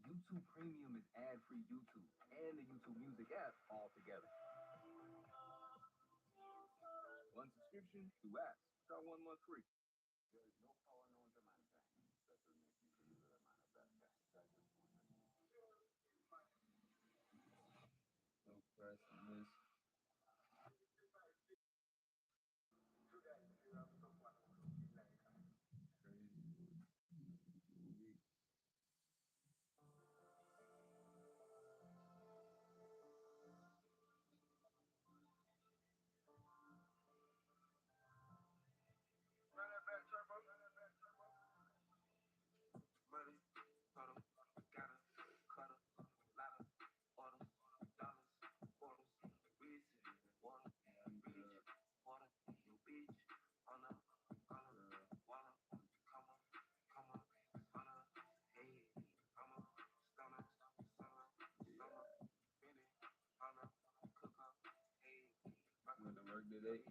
YouTube Premium is ad-free YouTube and the YouTube Music app all together. One subscription, two apps. Try 1 month free. No press on this. Went to work today.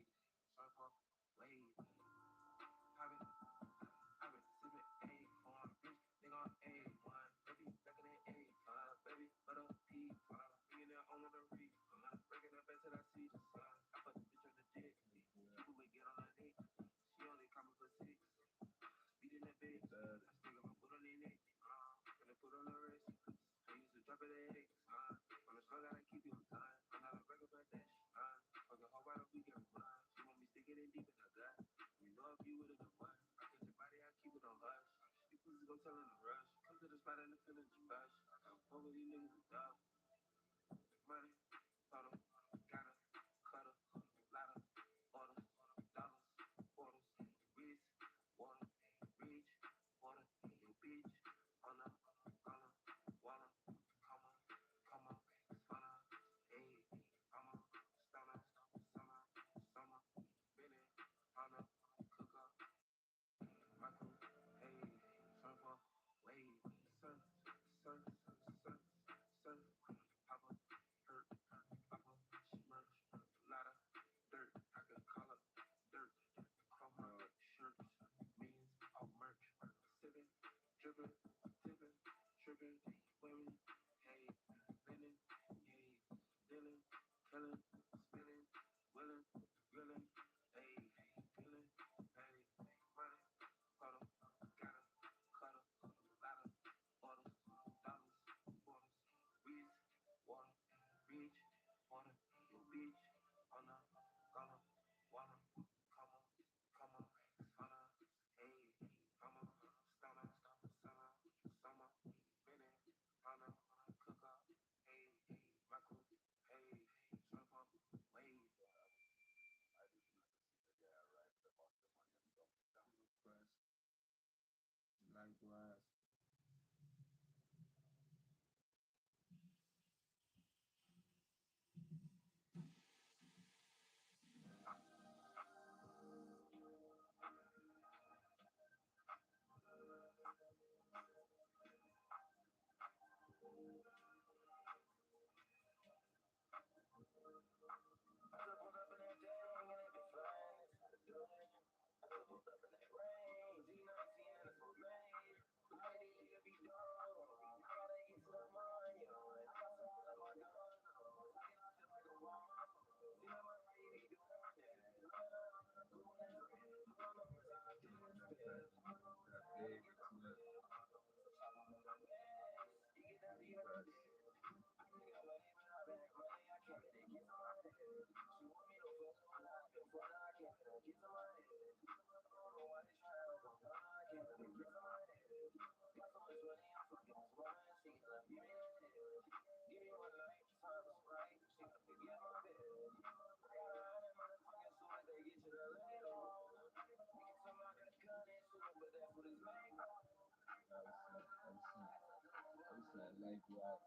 Like what?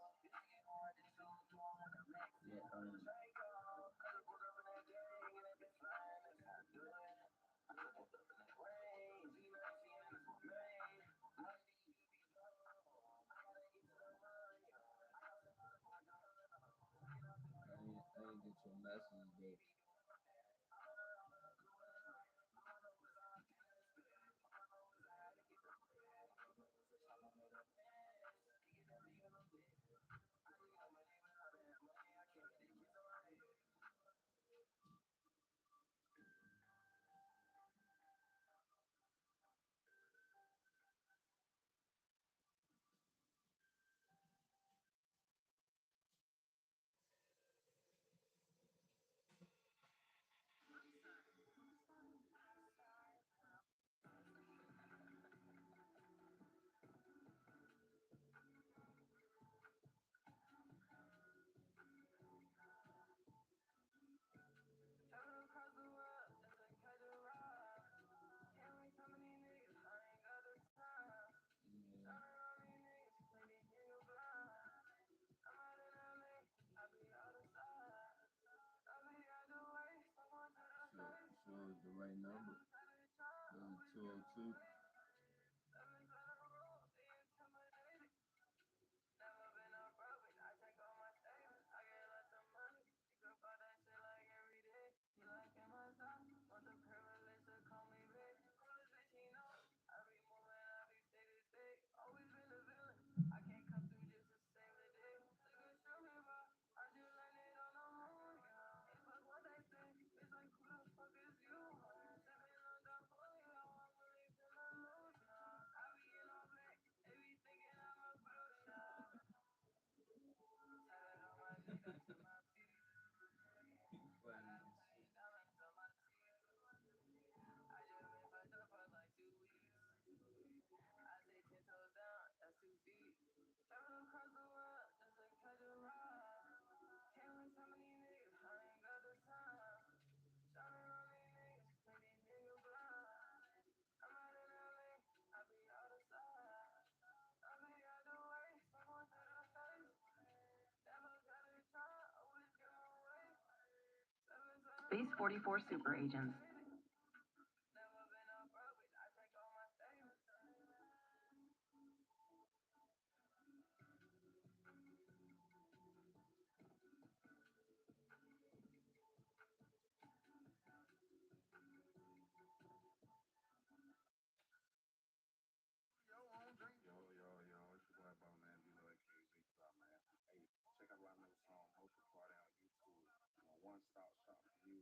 Yeah, I ain't get your message, but sure is the right number. This is 202. Base 44 super agents. Yo, it's your boy Bo, man. Below AKA Big Drop, man. Hey, check out our new song, Motion Party on YouTube. One stop shop for you.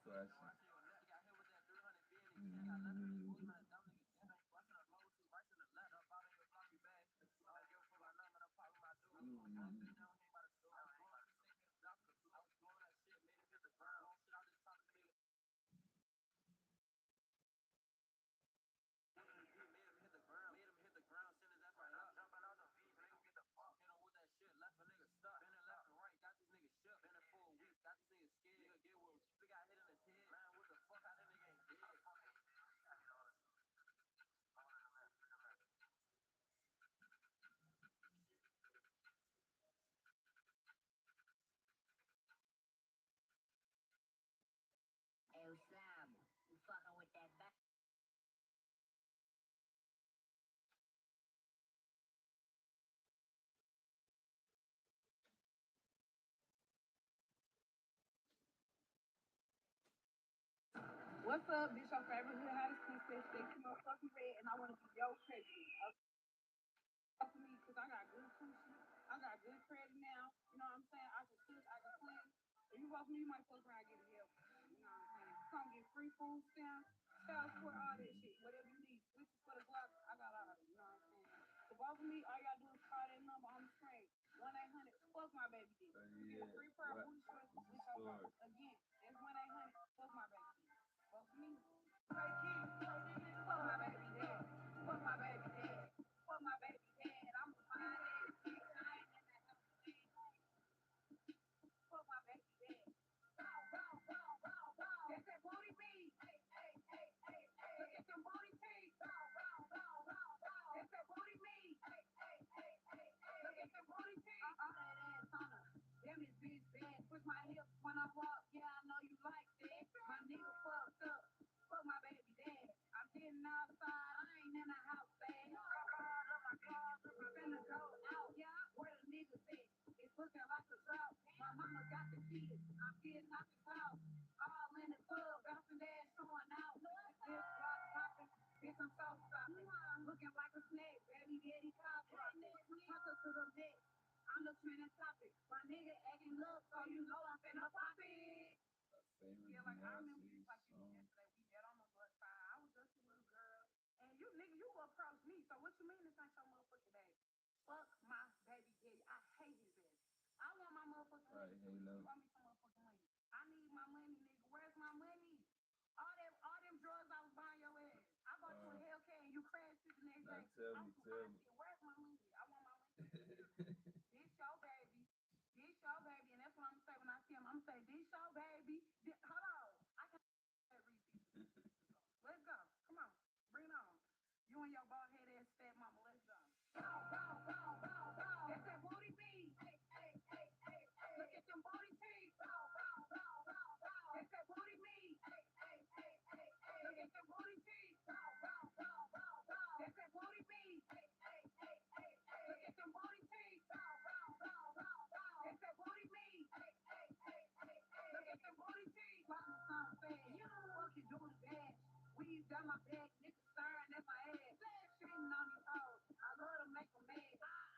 Classic. Mm. What's up? This your favorite hood hottest princess, sexy motherfucking red, and I want to be your president. Fuck me, cause I got good coochie, I got good credit now. You know what I'm saying? I can cook, I can clean. If you fuck me, you might fuck around and get a help. You know what I'm saying? Come get free food stamps, child support, all that shit. Whatever you need. Switches for the Glock, I got all that. You know what I'm saying? So both of me, all you gotta do is call that number on the screen. 1-800, fuck my baby dick. You get a free pair of booty shorts with your phone. Again, it's 1-800, fuck my baby dick. Both of me. Fuck my baby dad. Fuck my baby dad. Fuck my baby dad. I'm a fine ass bitch. I ain't in that house. Fuck my baby dad. That's that booty meat. Hey, hey, hey, hey, hey. Look at them booty teeth. That's that booty meat. Hey, hey, hey, hey, hey. Look at them booty teeth. All that ass on her. Damn, this bitch bad. Push my hips when I walk. Yeah, I know you like that. My nigga fucked up. Fuck my baby dad. I'm getting outside. I ain't in the house, babe. I'm finna go out. Yeah, where the niggas at? It's looking like a drought. My mama got the kids. I'm getting out the house. All in the club. Bouncing ass showing out. This block popping. Bitch, I'm so stopping. Looking like a snake. Baby daddy cop. Tuck her to the neck. I'm the trending topic. My nigga acting up, so you know I'm finna pop it. Yeah, like I remember you like you yesterday. We met on the bus side. I was just a little girl. And you nigga, you approached me. So what you mean this ain't your motherfucking day? Fuck my baby daddy. I hate his ass. I want my motherfucking money. You want me some motherfucking money. I need my money, nigga. Where's my money? All them drugs I was buying your ass. I bought you a Hellcat and you crashed it the next day. Tell me. Where's my money? I want my money. This your baby. This your baby. And that's what I'm gonna say when I see him. I'm gonna say, this your baby. Hold on. I can that repeat. Let's go. Come on. Bring it on. You and your bald head ass fat mama. Let's go. That's that booty meat. Hey, hey, hey, hey, hey. Look at them booty teeth. That's that booty meat. Hey, hey, hey, hey, hey. Look at them booty teeth. That's that booty meat. Hey, hey, hey, hey, hey. Look at them booty teeth. That's that booty meat. Hey, hey, hey, hey, hey. Look at them booty teeth. Fuck you doing bad. Weave down my back, nigga staring at my ass. Shitting on these hoes. I love to make them mad.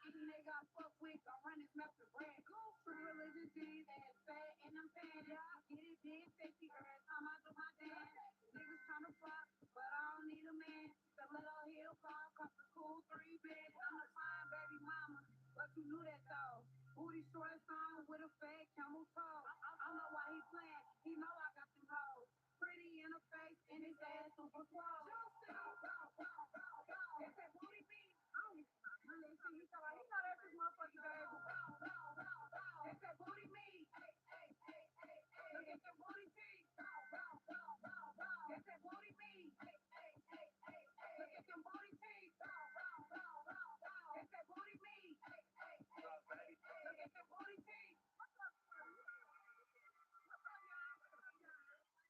Any nigga I fuck with, gon' run his mouth to bread. True religious G's, ass fat and I'm fat. Yeah, get it big, sexy every time I do my dance. Niggas tryna fuck, but I don't need a man. The little hill car cost a cool 3 bed. I'm a fine baby mama, but you knew that though. Booty shorts on with a fat camel toe. I don't know why he playing. He know I got them hoes. Pretty in the face and his ass super swole. That's that booty beat. I don't even know. You talking about, he know that's his motherfucking baby. That's that booty meat. Hey, hey, hey, hey, hey. Look at them booty teeth. That's that booty meat. Hey, hey, hey, hey, hey. Look at them booty teeth. That's that booty meat. Hey, hey, hey, hey, hey. Look at them booty teeth. What's up, y'all?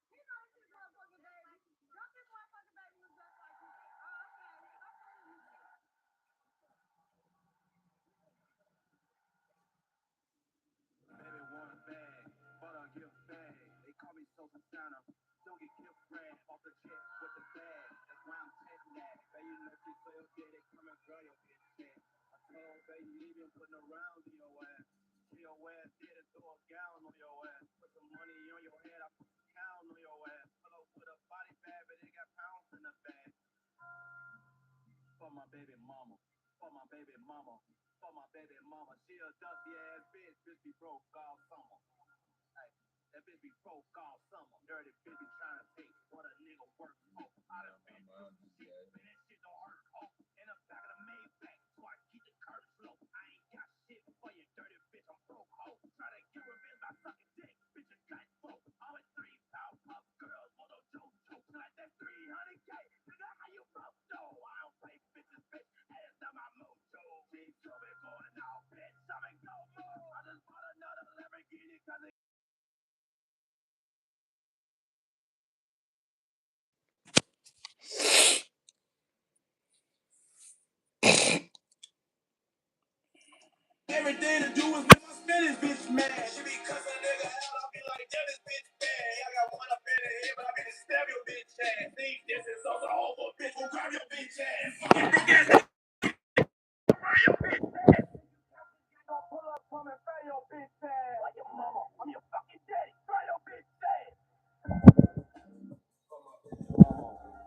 He know this his motherfucking baby. Don't this motherfucking baby was just like you. Oh, okay. I'm feeling you. Baby want a bag, but a gift bag. They call me Social Santa. Don't get gift wrap off the jet with the bag. That's why I'm taking that. Baby, you know she so good, they come and grab your bitch check. I told baby, leave him putting around in your ass. Kill your ass, did it, throw a gown on your ass. Put some money on your head, I put some count on your ass. Pull up with a body bag, but they got pounds in the bag. For my baby mama, for my baby mama, for my baby mama. She a dusty ass bitch, bitch be broke all summer. Hey, that bitch be broke all summer. Dirty bitch be trying to take what a nigga works for. I done been through some shit, man, that shit don't hurt. Oh, in the back of the Maybach, so I keep the curves low. I ain't got shit for you, dirty bitch, I'm broke. Oh, try to get revenge by sucking dick, bitch, you got broke. I'm with 3 pound girls, for no joke, like that 300K. Nigga, how you broke, though? I don't play bitches, bitch, that's not my mojo. She told me going out, bitch, I'm in go mode. I just bought another Lamborghini, cause it everything to do is make my Spanish bitch mad. She be cussing a nigga out, I be like, damn, this bitch bad. I got one up in the head, but I be to stab your bitch Pull up from and fire your bitch ass. Like your mama. I'm your fucking daddy. Fire your bitch ass.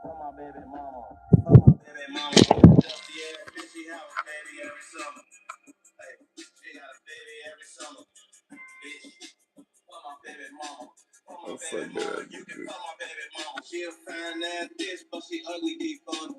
For my baby mama. For my baby mama. Dusty ass bitch, she have a baby every summer. Hey, she got a baby every summer. Bitch. For my baby mama. For my baby mama. You can call my baby mama. She a fine ass bitch, but she ugly deep on.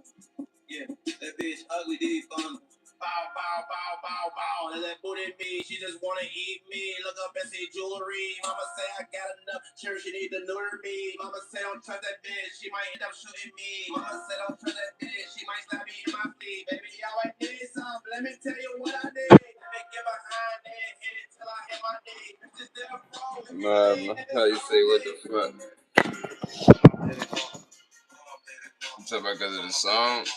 Yeah, that bitch ugly deep on. Bow, bow, bow, bow, bow. And that booty me, she just wanna eat me. Look up and see jewelry. Mama say I got enough, sure she need to lure me. Mama say don't trust that bitch, she might end up shooting me. Mama say don't trust that bitch, she might stab me in my feet. Baby, y'all I need something, let me tell you what I need. Let me get behind it, hit it till I hit my knee. Just did a pro. Man, how you say what the fuck? You talking about because of the song? That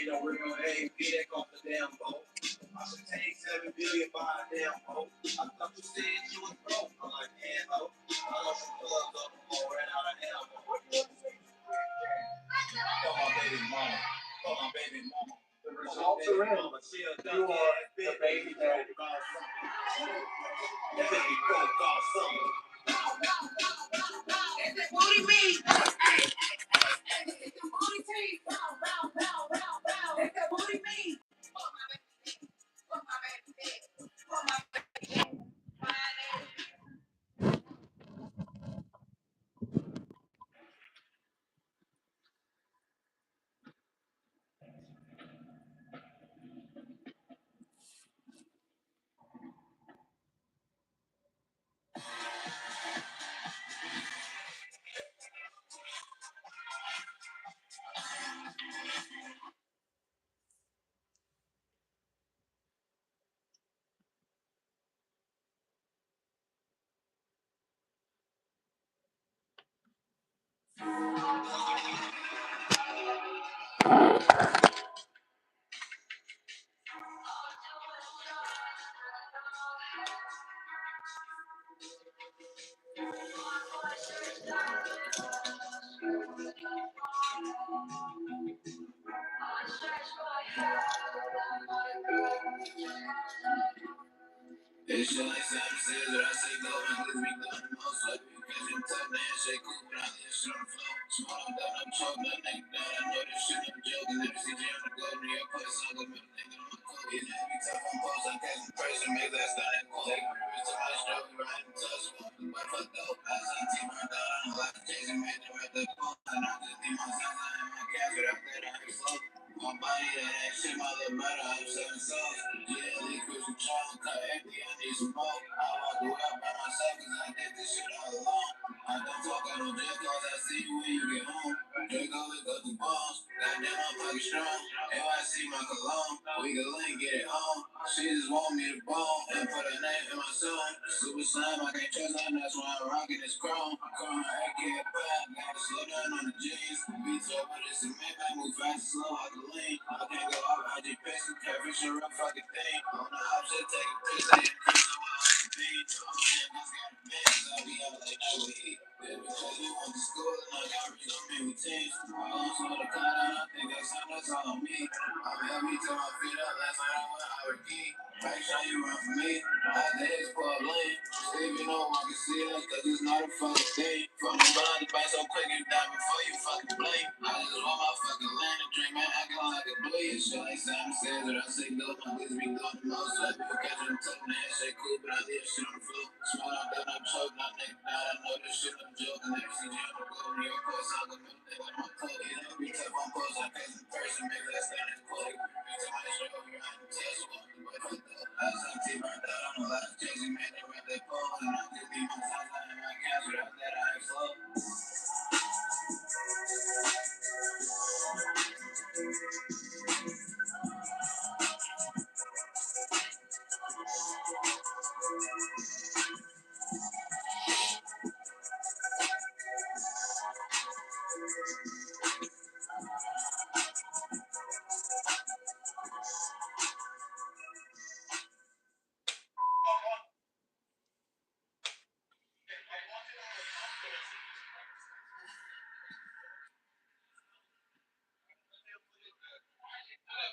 ain't no real AP, that cost a damn boat. I should take 7 billion by a damn boat. I thought you said you was broke. I'm like, damn, ho. I lost some gloves up before I ran out of ammo. For my baby mama. For my baby mama. The results are in. You are the baby daddy. That baby broke off something. It's that booty me. Hey, it's the booty teeth. Bow, bow, bow, bow, bow. It's that booty me. Fuck my baby. Fuck my baby. Fuck my baby. It's your like Sam says that I say go and leave me going the most like you catch him tough man shake cool but I live shit on the flow. Small I'm done, I'm choking, that nigga down. I know this shit, I'm joking. Let me see Jay on the go, New York place, I'm gonna make a nigga on my coat. He's heavy tough on post, I'm catching person, make that stand that cool. Take me to my stroke, we riding touch, walking by fuck dope. I see team run down, I don't like to chase him, man, they read the phone. And I just need my sense, I am my cash, but after that, I'm slow. My body, that ain't shit, my little brother, I'm 7 sauce. Yeah, liquid from Charles, cut empty, I need some more. I walk the way by myself, cause I did this shit all alone. I don't talk on no jet, cause I see you when you get home. Draco, we go through balls, goddamn, I'm fucking strong. NYC, my cologne, we can link, get it home. She just want me to bone, and put her name in my song. Super slime, I can't trust nothing, that's why I'm rocking this chrome. Chrome, I can't back, gotta slow down on the jeans. Beats up, but it's a man, I move fast and slow, I can lean. I can't go off, I just pace and carry sure I'm fucking thing. On the opposite, take a piss, they ain't cruise, I'm on the beach. I'm a niggas got a bitch, I be out like no heat. Yeah, because we went to school and I got rich on me with teams. I also the cut and I think that's all on me. I'm heavy to my feet up, last night I went Howard Key. Make sure you run for me, I did explore lane. Steve, you know I can see us, cause it's not a fucking thing. From the blind to bite so quick you die before you fucking blink. I just want my fucking land and drink, man, acting like a bleed. Shit like Sam says that I say go, my niggas be going the most. Like you catch them tough, man, shit cool, but I leave shit on the floor. Small, I'm done, I'm choked, my neck down, I know this shit, I'm joking. Never see you on the go, New York, plus I'm gonna make that on my coat. You know, be tough on post, I'm catching person, make that stand in quote. Bitch, I might show you how to test, walk the way fucked up. I was on team right there, I'm a lot of chasing, man, they read that pole, and I just be my time, I ain't my cancer, after that I ain't slow.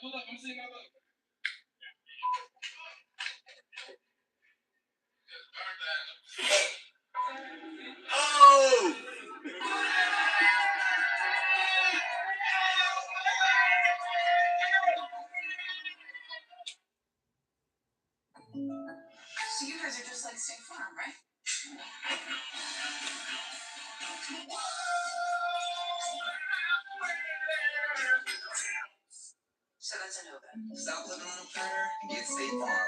Oh! So you guys are just like State Farm, right? So that's a no then. Stop living on a prayer and get State Farm.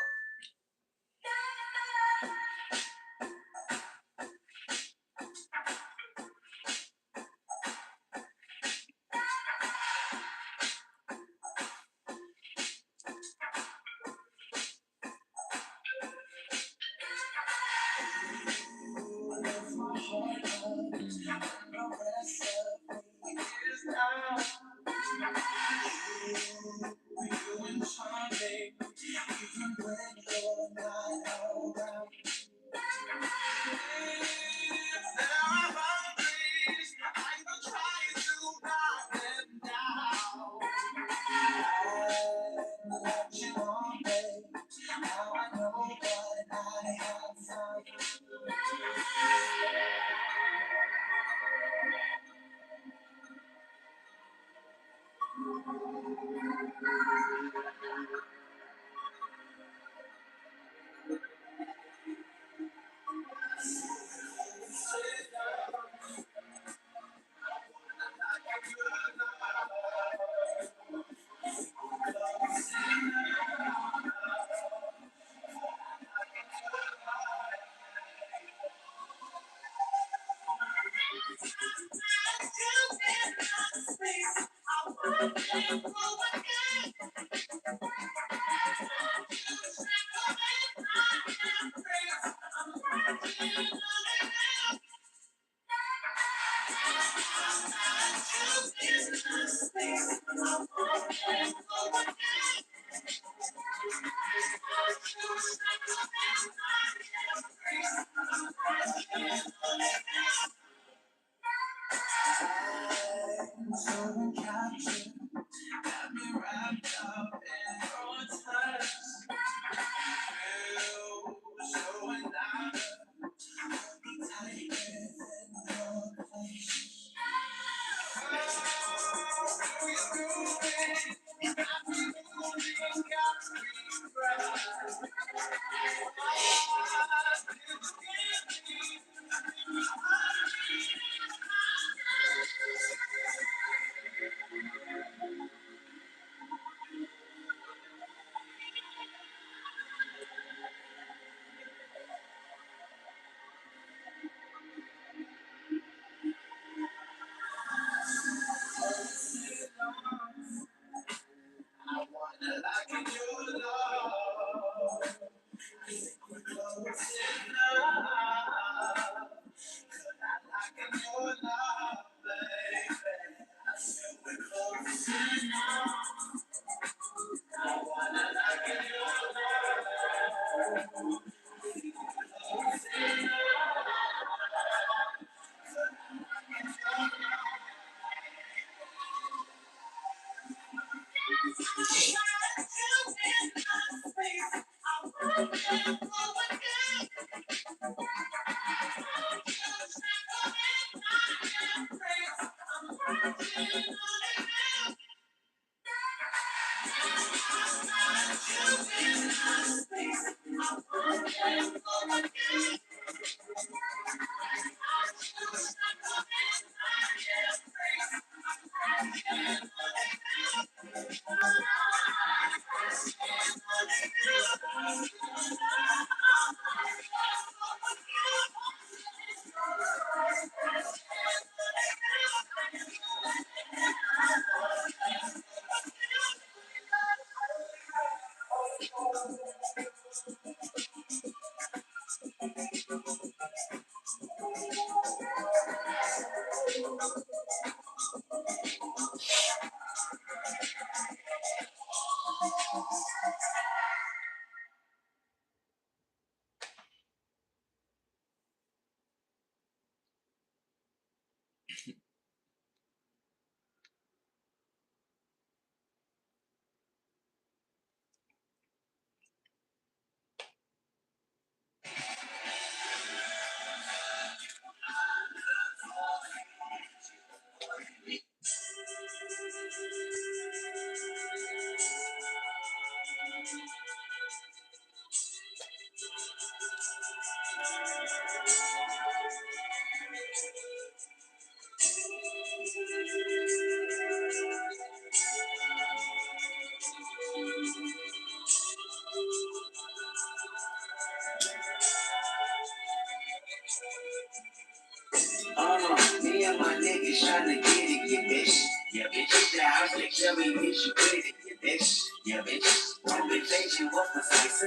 bitch tryna get it, yeah, bitch. Yeah, bitch, hit the house, they tell me bitch, you with it, yeah, bitch. Yeah, bitch. Don't be fake, you want the spicy,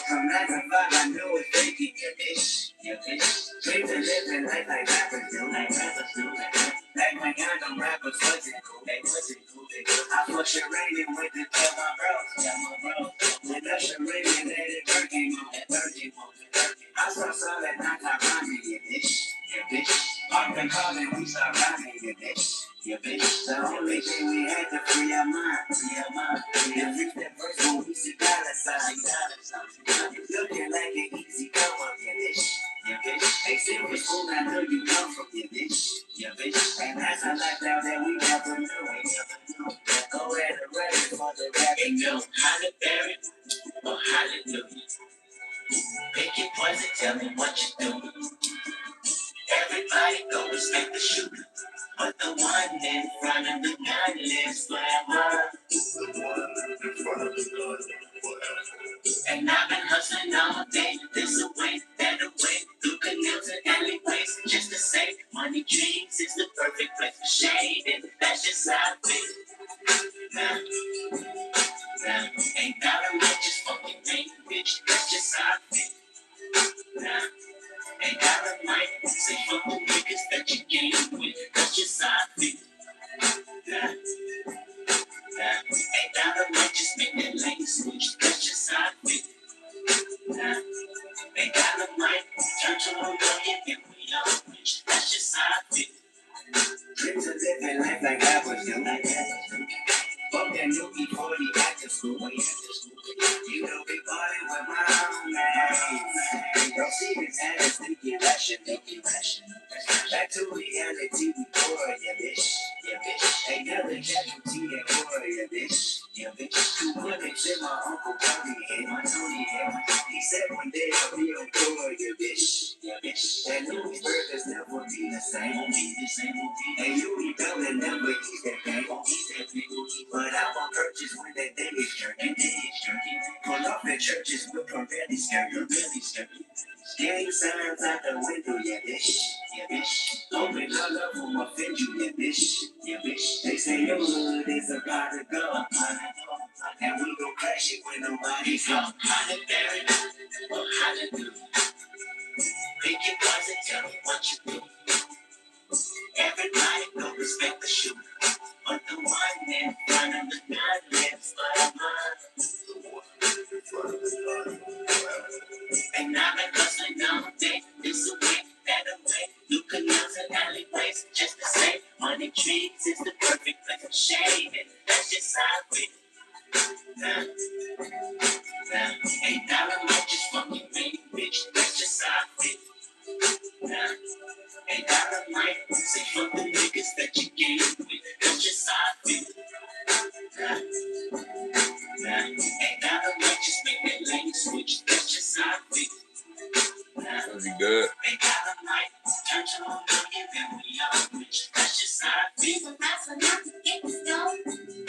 From 9 to 5, I know it's fake, yeah, bitch. Yeah, bitch. Dreams of living life like rappers do, Like my young rappers wasn't cool, they wasn't cool. I flush it raining with the tell my bros, When Usher raining, let it working on that virgin moment. I saw some that night, I rhyming, yeah, bitch. Yeah, bitch. Park the car and we start rhyming, yeah, bitch. Yeah, bitch. The only thing we had to free our mind, And fix that verse when we see dollar signs. Looking like an easy come up, yeah, bitch. Yeah, bitch. They say we're school, I know you come from, yeah, bitch. Yeah, bitch. And that's a lifestyle that we never knew. Go ahead and ready for the rap. Ain't no Halle Berry or hallelujah. Pick your poison, tell me what you do. Everybody go respect the shooter, but the one in front of the gun lives forever. And I've been hustling all day, this away, that away, through canals and alleyways, just to say, money dreams is the perfect place for shade, and that's just how I feel. Nah, ain't got a much, just fucking name, bitch, that's just how I feel. Nah, ain't got a mic, say fuck the niggas that you game with, that's just how I feel. Nah, ain't got a mic, just make that lane switch, that's just how I feel. Nah, ain't got a mic, turn to a million and we all rich, that's just how I feel. Dreams of living life like I was young, Fuck that new E40 after school. You know we ballin' with my homies. Don't see this ass, think you rational. Back to reality, we pour, yeah, bitch. Yeah, bitch. Ain't never casualty and war, yeah, bitch. Yeah, bitch. 2 bullets in my Uncle Tony and my Tony. He said one day I'll be on tour, yeah, bitch. Yeah, bitch. And Louis burgers never be the same. And you be building never eat that thing. But I won't purchase when that thing is jerking. Pull off at churches with her belly skirt. Gang signs out the window, yeah, bitch. Yeah, bitch. Open her love will offend you, yeah, bitch. Yeah, bitch. They say your hood is a pot of gold. And we gon' crash it when nobody's home. Halle Berry or hallelujah. Pick your poison, tell me what you do. Everybody go respect the shooter. But the one in front of the gun lives forever. And I've been hustling all day, this away, that away, through canals and alleyways, just to say, money trees is the perfect place for shade, and that's just how I feel. Ain't got a much, just fucking baby, bitch, that's just how I feel. Ain't got a mic, say fuck the niggas that you game with, that's just how I feel. Ain't got a much, just make that lane switch, that's just how I feel. That'd be good. Ain't got a mic, turn to a million, then we all rich, that's just how I feel. That's when I get this dough.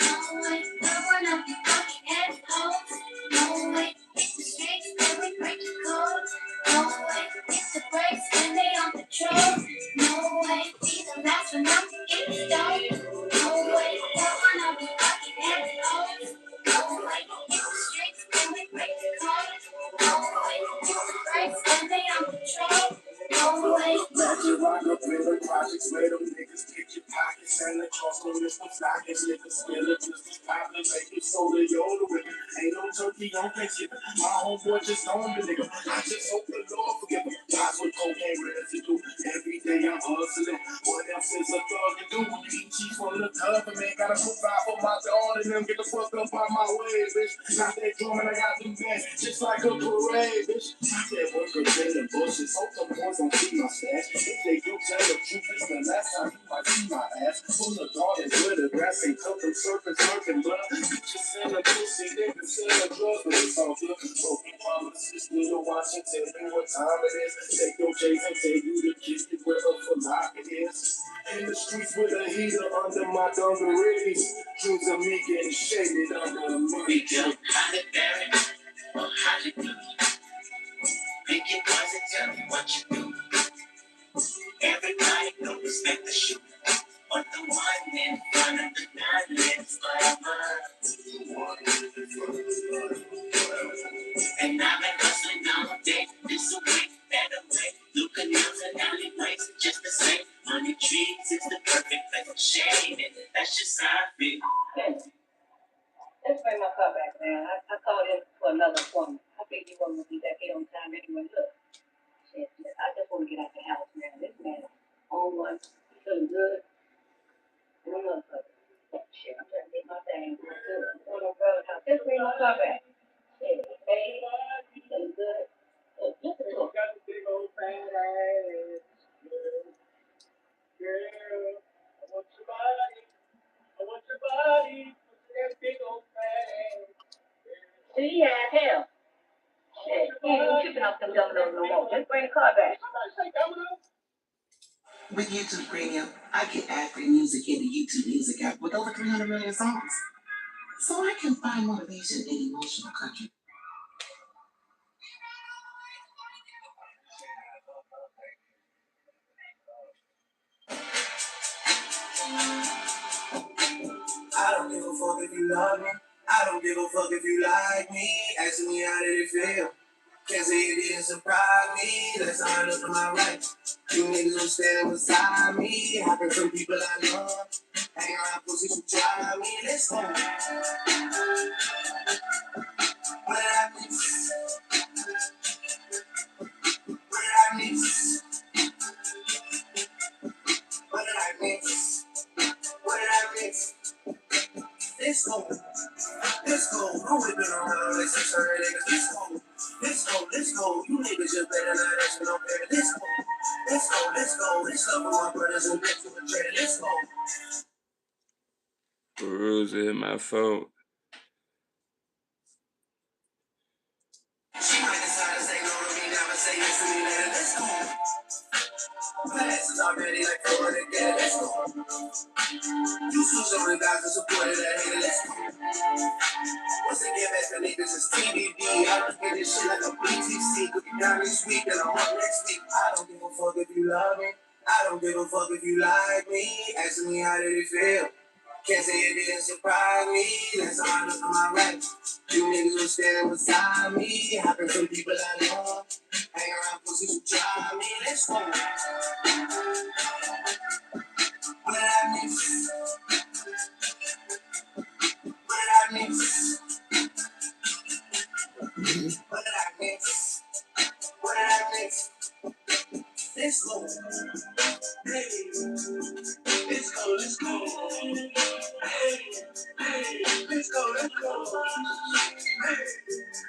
No way, I wanna be fucking head hoes. No way, hit the streets, then we break the code. No way, hit the brakes when they on patrol. No way, be the last one out to get the dough. No way, I wanna be fucking head hoes. No way, hit the streets, then we break the code. No way, hit the brakes when they on patrol. No way. Magic rock up in the projects where them niggas pick your pockets and the cost on this the stockings. Niggas spill it, just poppin', make it so they older with it. Ain't no turkey on Thanksgiving. My homeboy just on the nigga. I just hope the Lord forgive him. Guys with cocaine residue. Every day I'm hustling. What else is a thug to do? Eat cheese from the tub and man, gotta put five for my daughter and them. Get the fuck up out my way, bitch. Got that drum and I got them bands just like a parade, bitch. Got that worker in the bushes. Hope the boys don't see my stash. If they do tell the truth, it's the last time you might see my ass. Full of gardens with the grass and cut them serpents, slurping blood. Bitches selling pussy, niggas selling drugs, but it's all good. Broken promises, still watching, tell you what time it is. Take your J's and tell you to kiss it where the fuck it is. In the streets with a heater under my dungarees. Dreams of me getting shaded under the money. We go Halle Berry or hallelujah. Pick your poison, tell me what you do. Everybody go expect to shoot. But the one in front of the gun lives forever. And I've been hustling all day, this away, that away. Looking out and alleyways, just the same. Money trees is the perfect place for shade, and that's just how I feel. Let's bring my car back, man. I called in for another appointment. I figured you wasn't gonna be back here on time anyway. Look, shit, I just want to get out the house, man. This man is on one, he's feeling good. And I'm motherfucker. Shit, I'm trying to get my thing. I'm going to brother's house. Just bring my car back. Shit, hey, he's feeling good. Look, listen to him. Got the big old fat ass, girl. I want your body. I want your body. That big old fat ass. See, yeah, hell. Shit, he ain't even tripping off them dominoes no more. Just bring the car back. With YouTube Premium, I get ad-free music in the YouTube Music app with over 300 million songs. So I can find motivation in emotional country. I don't give a fuck if you love me. I don't give a fuck if you like me. Asking me how did it feel? Can't say it didn't surprise me. That's how I look to my right. You niggas who standing beside me. Happen from people I love. Hang around pussies who try me. Let's go. What did I miss? What did I miss? What did I miss? What did I miss? Let's go. Let's go. I'm whipping around like 600 niggas. Let's go. Let's go. Let's go. You niggas just better not ask me no better. Let's go. Let's go. Let's go. Let's go for my brothers who get to the trade. Let's go. Peruse hit my phone. She might decide to say no to me now, but say yes to me later. Let's go. Class is already like 400 get it. Let's go. You switch on the guys that supported that hater. Let's go. Once again, back to niggas is TBD. I look at this shit like a BTC. Cooking down this week and I'm up next week. I don't give a fuck if you love me. I don't give a fuck if you like me. Asking me how did it feel? Can't say it didn't surprise me. That's how I look to my right. You niggas were standing beside me. Happen from people I love. Hang around pussies who try me. Let's go. What did I miss? What did I miss? What did I miss? What did I miss? Let's go. Hey, let's go, let's go. Hey, hey, let's go, let's go. Hey,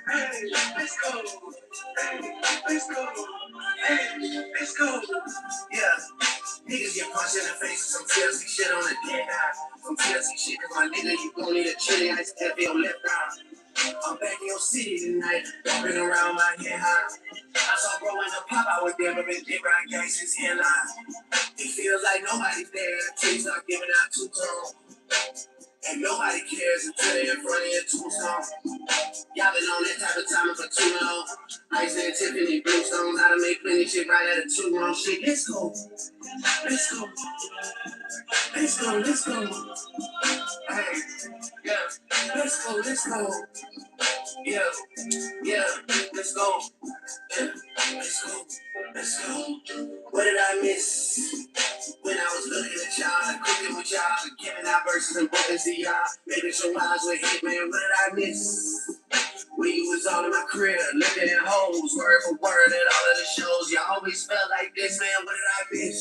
hey, let's go. Hey, let's go. Hey, let's go. Yeah. Niggas get punched in the face with some TLC shit on the dead eye. Some TLC shit, cause my nigga, you gon' need a chili ice cafe on left eye. I'm back in your city tonight, walking around my head high. I saw bro in the pop, I was there, but been dick right gangsters here line. It feels like nobody's there until you start giving out two-tone. And nobody cares until they're in front of your tombstone. Y'all been on that type of time for too long. Ice and Tiffany, brimstones, how to make plenty shit right at a 2-1 shit. Let's go. Let's go. Let's go. Let's go. Hey, yeah. Let's go. Let's go. Yeah. Yeah. Let's go. Yeah. Let's go. Let's go. What did I miss? When I was looking at y'all, cooking with y'all, giving out verses and bookings to y'all, making sure eyes were hit, man. What did I miss? When you was all in my crib, looking at hoes, word for word at all of the shows. You always felt like this, man. What did I miss?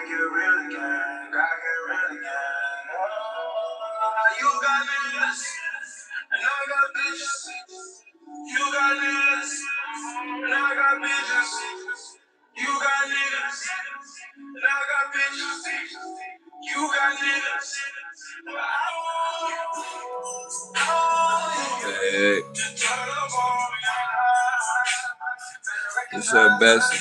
get real again. Gotta get real again. You got niggas, and I got bitches. You got niggas, and I got bitches. You got niggas, and I got bitches. You got niggas, but I want Hey, to turn up on me. it's your best.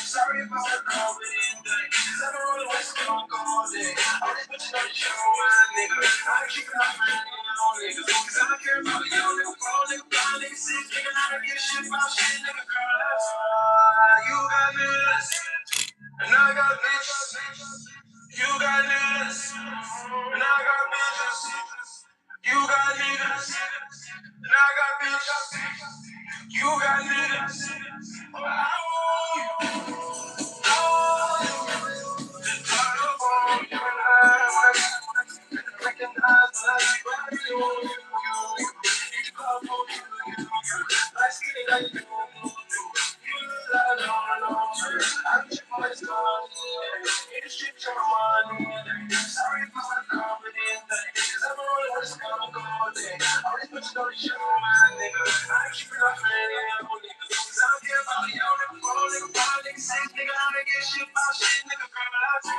Sorry if I was confident, cause I don't really waste my all day. All these bitches on the show, my nigga. I ain't keeping up with any niggas, cause I don't care about the young nigga, pro nigga, blind nigga, sick nigga, I don't give a shit about shit, nigga, girl, that's you got niggas, and I got bitches. You got niggas, and I got bitches. You got niggas, and I got bitches. You got niggas, but I want to turn up on you and I recognize that I really want you. You call for you. Like skinny like you. You lie on I'm your boy's gone. In the street, you're money. Sorry if I was confident, cause I'm only what's gonna go there. All these bitches know the show, my nigga. I ain't keeping up with any niggas, cause I don't care about the young nigga, pro nigga, blind nigga, sick nigga, I don't give a shit about shit, nigga, girl, I do.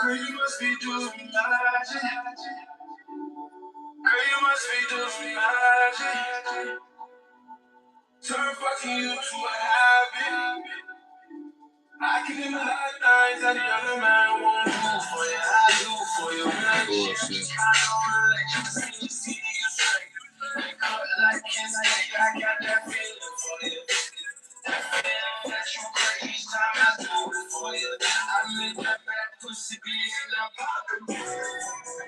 Girl, you must be doing magic. Girl, you must be doing magic. Turn fucking you to a habit. I can name a lot of things that the other man won't do for you. I do for you. When I get you, I don't let you see you straight. Cut like kiss, I got that feeling for you. That feeling that you crave each time I do it for you. I make that bad pussy be in that pocket.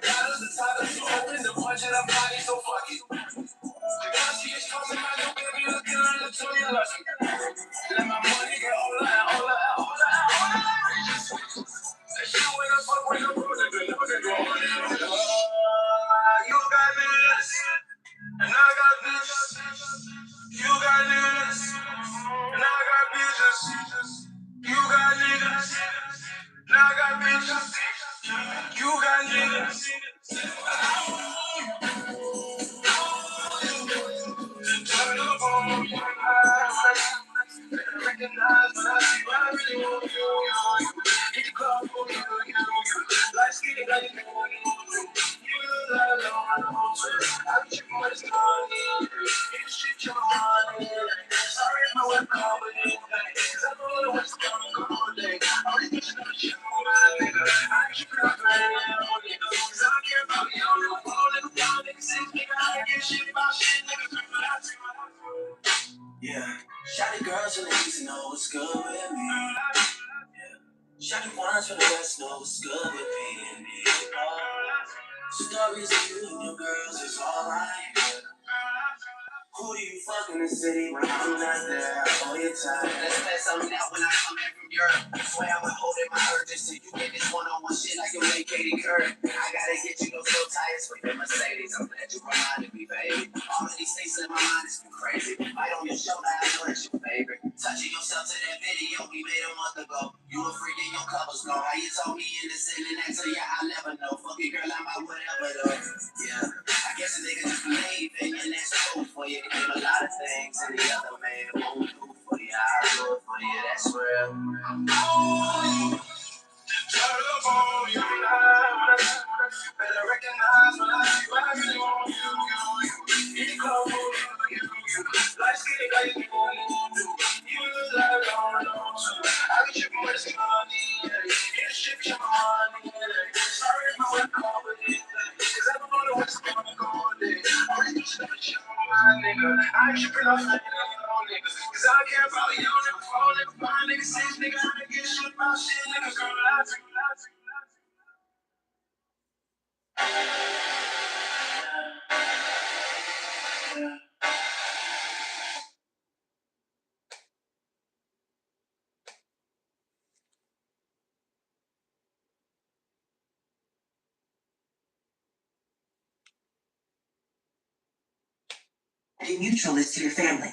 Dollars the title, so open the budget, I'm body, so fuck it. The girl she is coming, my new baby looking like a Toya Lucky. Let my money get all that. That shit when I fuck with the road, you got this, and I got this. You got niggas, and I got bitches. You got niggas, and I got bitches. You got niggas. Turn up on me, recognize when I see what I really want you. Get the club for you. Like skinny, like you lie alone. I be tripping when it's money. In the street, you're money. Sorry if I went confident, cause I don't know what's coming all day. All these bitches know the show, my nigga. I ain't keeping up with any niggas, cause I don't care about you. All nigga, wild nigga, sick nigga, I don't give a shit about shit, nigga. Yeah, shawty girls from the east know what's good with me. Yeah, shawty ones from the west know what's good with me. Stories of you and your girls is all I hear. Who do you fuck in the city when I'm not there all your time? Let's play something out when I come back from Europe. Swear I'm holding my urges till you get this one-on-one shit like you made Katie Couric. I gotta get you those little tires for your Mercedes. I'm glad you reminded me, baby. All of these things in my mind has been crazy. Bite on your shoulder, I know that's your favorite. Touching yourself to that video we made a month ago. You a freak in your covers glow. How you told me in the city that to you, I'll never know. Fuck it, girl, I'm out whatever though. Yeah, I guess a nigga just believe and that's cool for you. Give a lot of things and the other man won't do for you. I'll do it for you, that's real. Turn up on you now. Better recognize when I see what I really want you. In the club for you. Like skinny like you lie alone. I be tripping when it's money. In the strip, you're money. Sorry if I went confident, cause I don't know what's gonna go there. All these bitches never show my nigga. I ain't tripping off any niggas, cause I don't care about you, nigga, pro nigga, blind nigga, sick nigga, I don't give a shit about shit, nigga, girl, I do. Be mutual is to your family.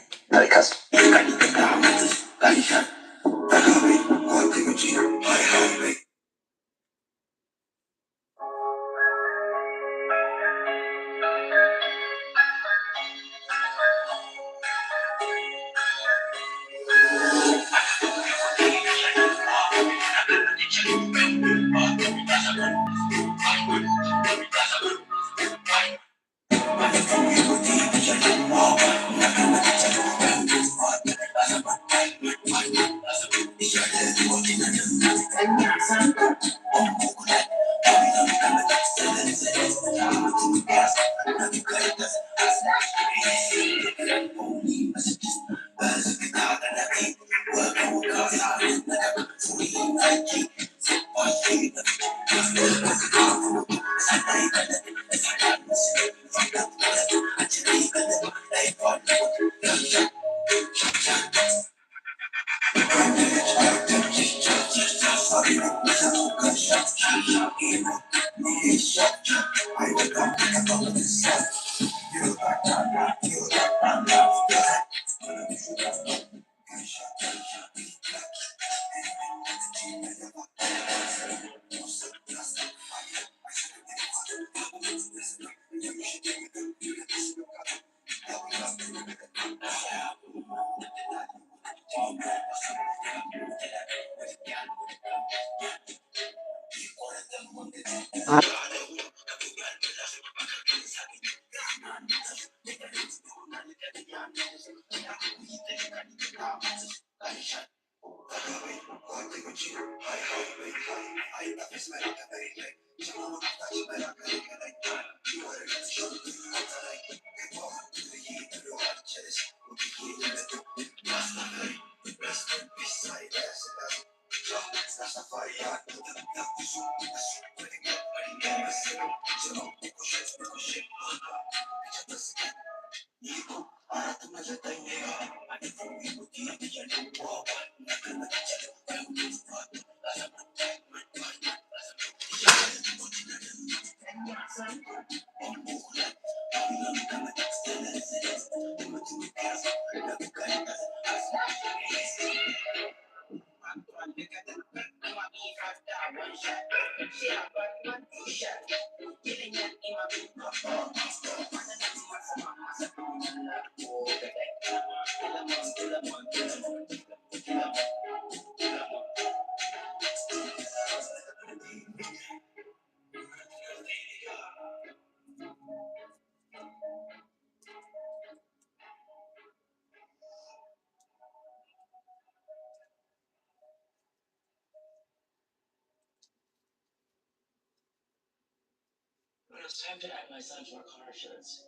When it was time to add my son to our car insurance,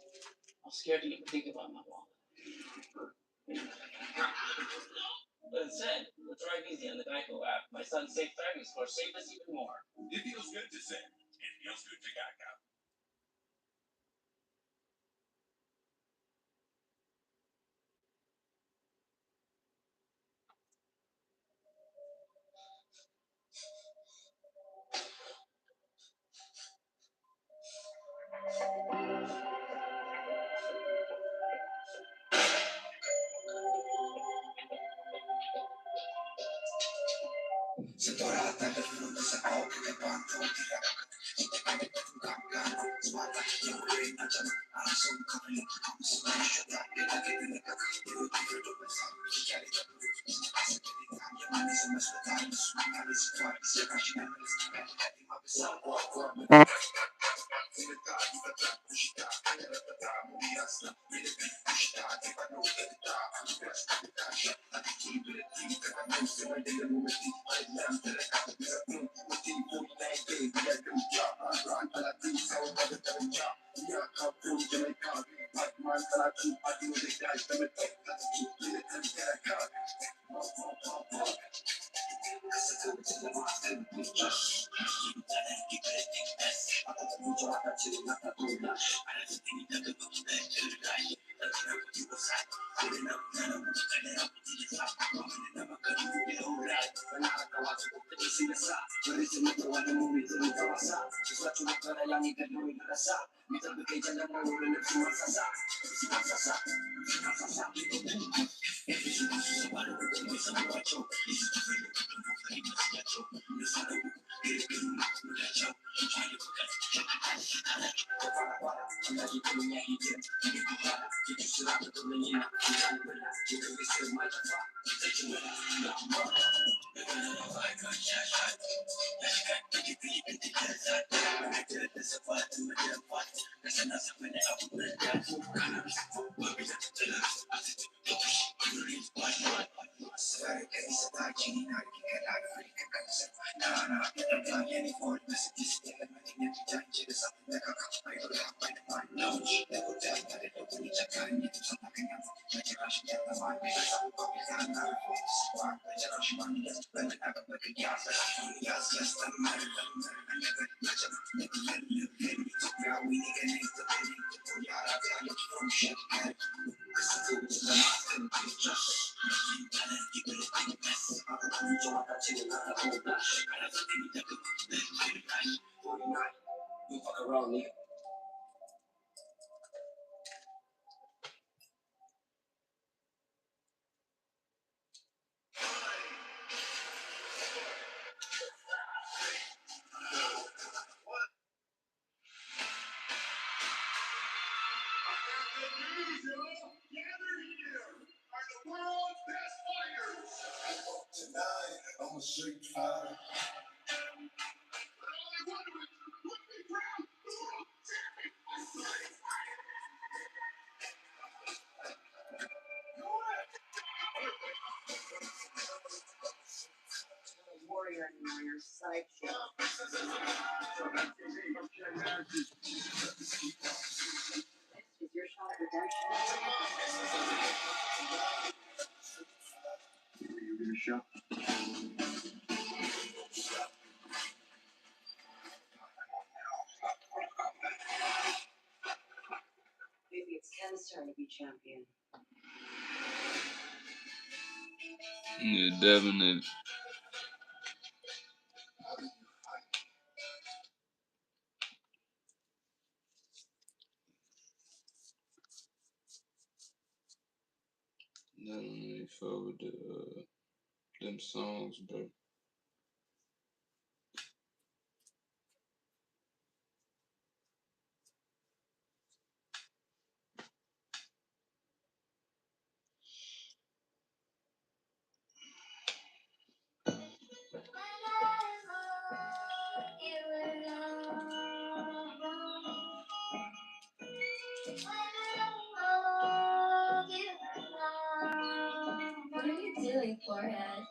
I was scared to even think about my wallet. But instead, with Drive Easy on the Geico app, my son's safe driving score saved us even more. It feels good to save. It feels good to Geico. I'm a street fighter. Warrior anymore, you're a sideshow. This is your shot at redemption. You get a shot. Maybe it's Ken's turn to be champion. Yeah, definitely. Definitely fuck with them songs, bro. What are you doing, forehead?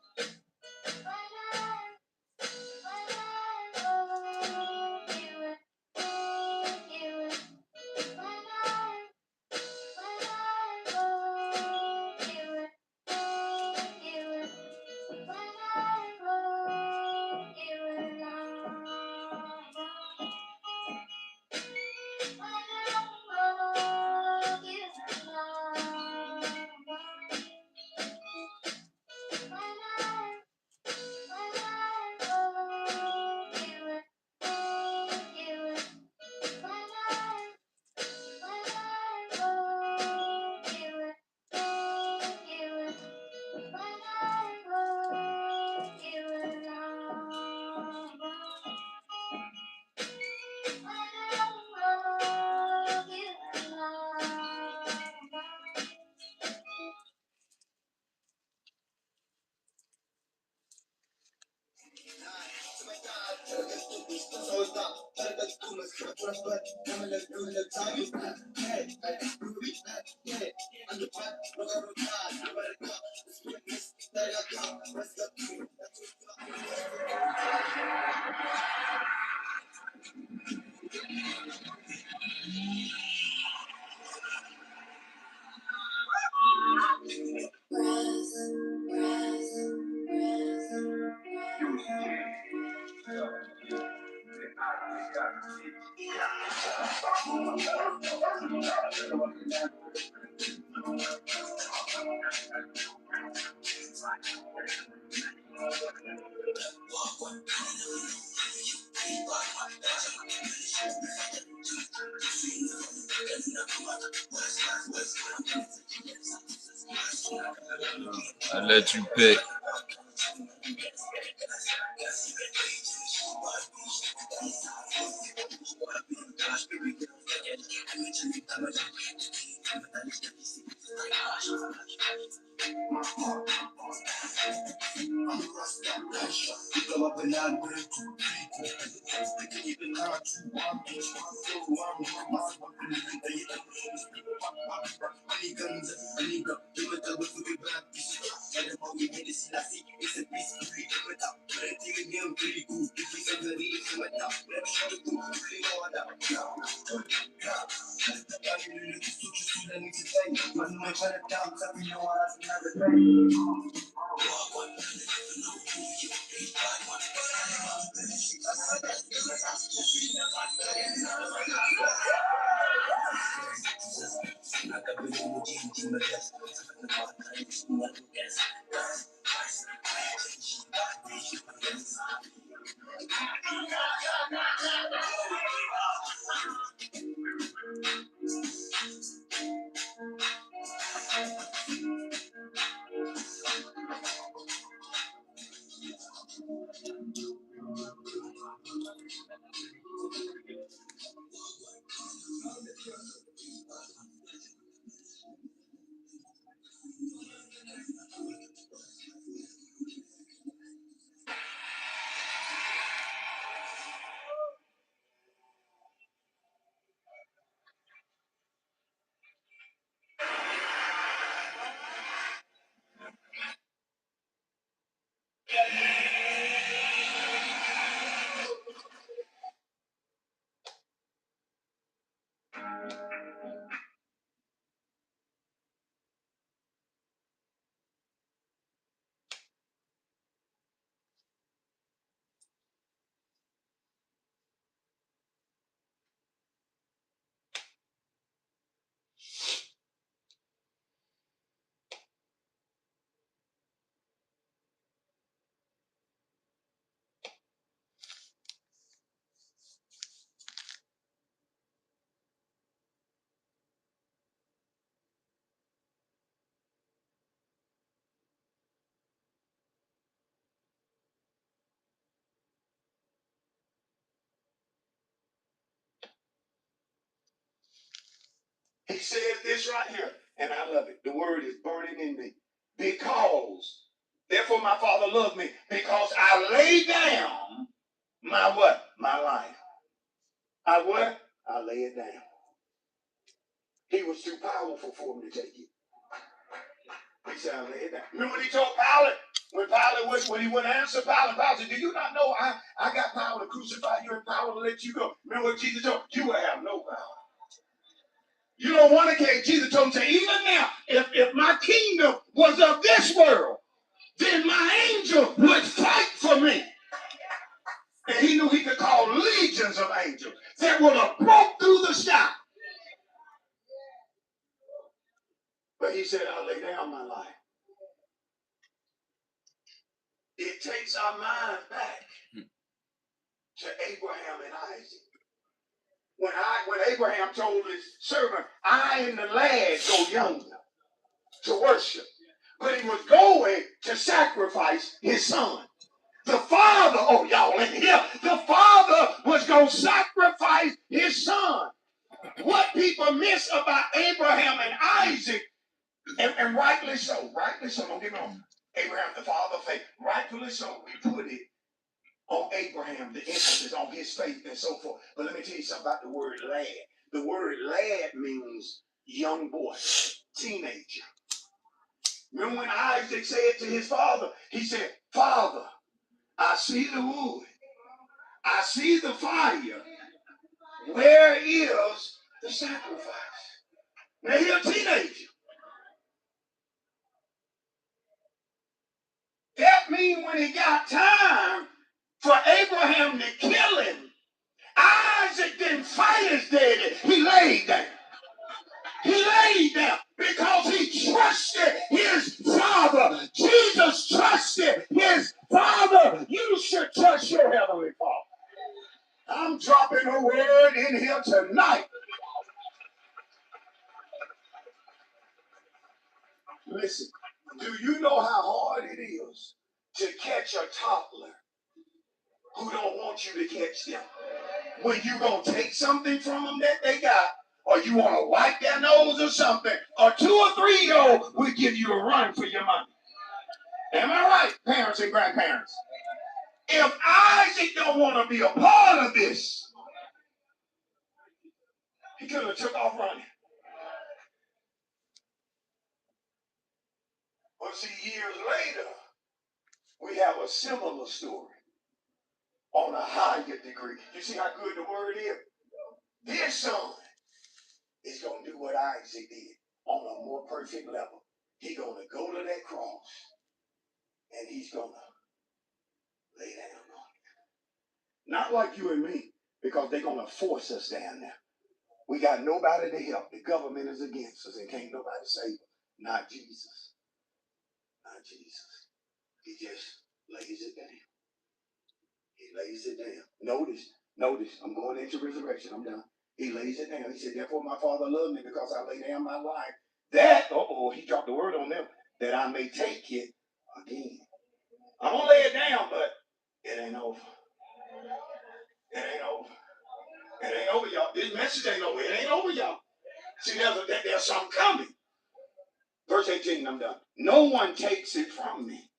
I let you pick. He says this right here, and I love it. The word is burning in me. Because, therefore my Father loved me, because I lay down my what? My life. I what? I lay it down. He was too powerful for him to take it. He said, I lay it down. Remember what he told Pilate? When he wouldn't answer Pilate, Pilate said, do you not know I got power to crucify you and power to let you go? Remember what Jesus told him? You will have no power. You know, one occasion, Jesus told him, say, even now, if my kingdom was of this world, then my angel would fight for me. And he knew he could call legions of angels that would have broke through the sky. But he said, I'll lay down my life. It takes our mind back to Abraham and Isaac. When Abraham told his servant, I and the lad go yonder to worship. But he was going to sacrifice his son. The father, oh y'all in here, the father was going to sacrifice his son. What people miss about Abraham and Isaac, and rightly so, don't get me wrong. Abraham, the father of faith, rightfully so, we put it on Abraham, the emphasis on his faith and so forth. But let me tell you something about the word lad. The word lad means young boy, teenager. Remember when Isaac said to his father, he said, Father, I see the wood. I see the fire. Where is the sacrifice? Now he's a teenager. That means when he got time for Abraham to kill him, Isaac didn't fight his daddy. He laid down. He laid down because he trusted his father. Jesus trusted his father. You should trust your heavenly father. I'm dropping a word in here tonight. Listen, Do you know how hard it is to catch a toddler who don't want you to catch them? When you gonna take something from them that they got, or you want to wipe their nose or something, a 2 or 3-year-old will give you a run for your money. Am I right, parents and grandparents? If Isaac don't want to be a part of this, he could have took off running. But see, years later, we have a similar story on a higher degree. You see how good the word is? This son is going to do what Isaac did on a more perfect level. He's going to go to that cross and he's going to lay down on it. Not like you and me, because they're going to force us down there. We got nobody to help. The government is against us and can't nobody save us. Not Jesus. Not Jesus. He just lays it down. He lays it down. Notice, I'm going into resurrection. I'm done. He lays it down. He said, therefore my Father loved me because I lay down my life. That, he dropped the word on them, that I may take it again. I'm going to lay it down, but it ain't over. It ain't over. It ain't over, y'all. This message ain't over. It ain't over, y'all. See, there's something coming. Verse 18, I'm done. No one takes it from me.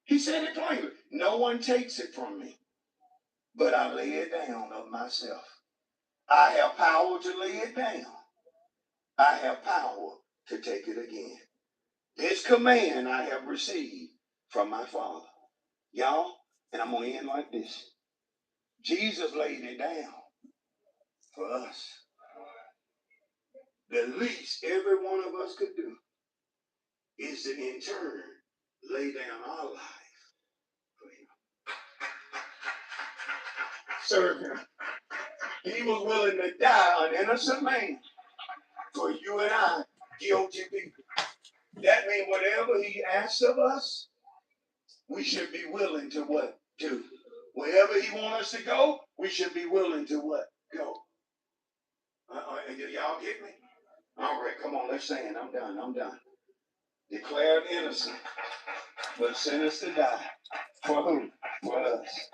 He said it plainly. No one takes it from me, but I lay it down of myself. I have power to lay it down. I have power to take it again. This command I have received from my Father. Y'all, and I'm going to end like this. Jesus laid it down for us. The least every one of us could do is to in turn lay down our life for him. Serve him. He was willing to die, an innocent man, for you and I, guilty people. That means whatever he asks of us, we should be willing to what? Do. Wherever he wants us to go, we should be willing to what? Go. Y'all get me? All right, come on, let's stand. I'm done. Declared innocent, but sentenced to die. For who? For us.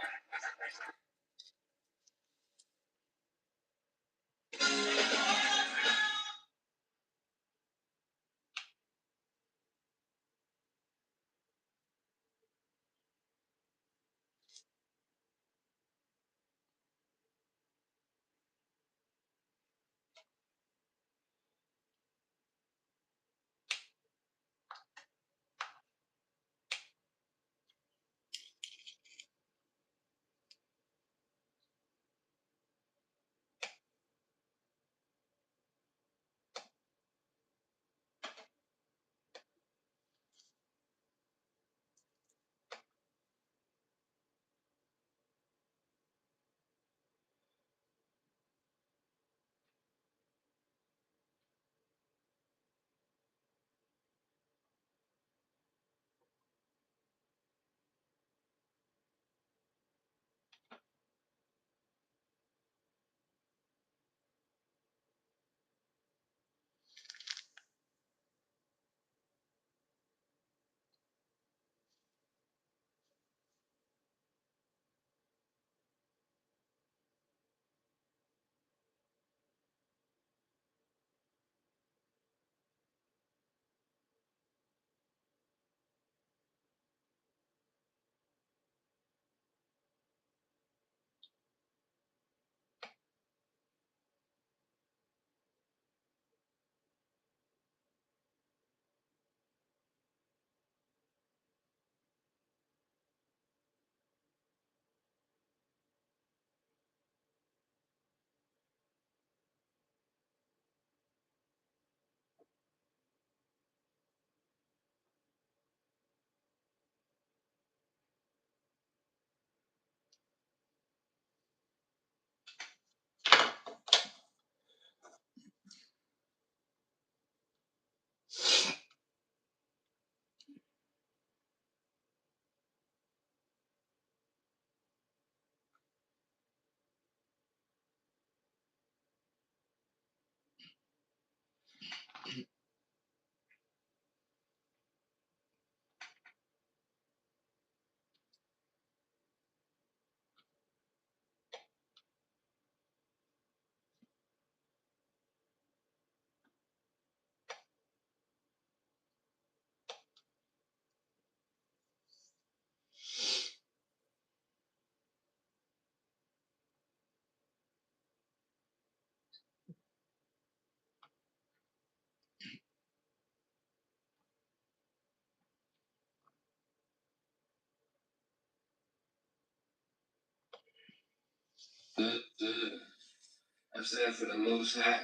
I've said for the most high,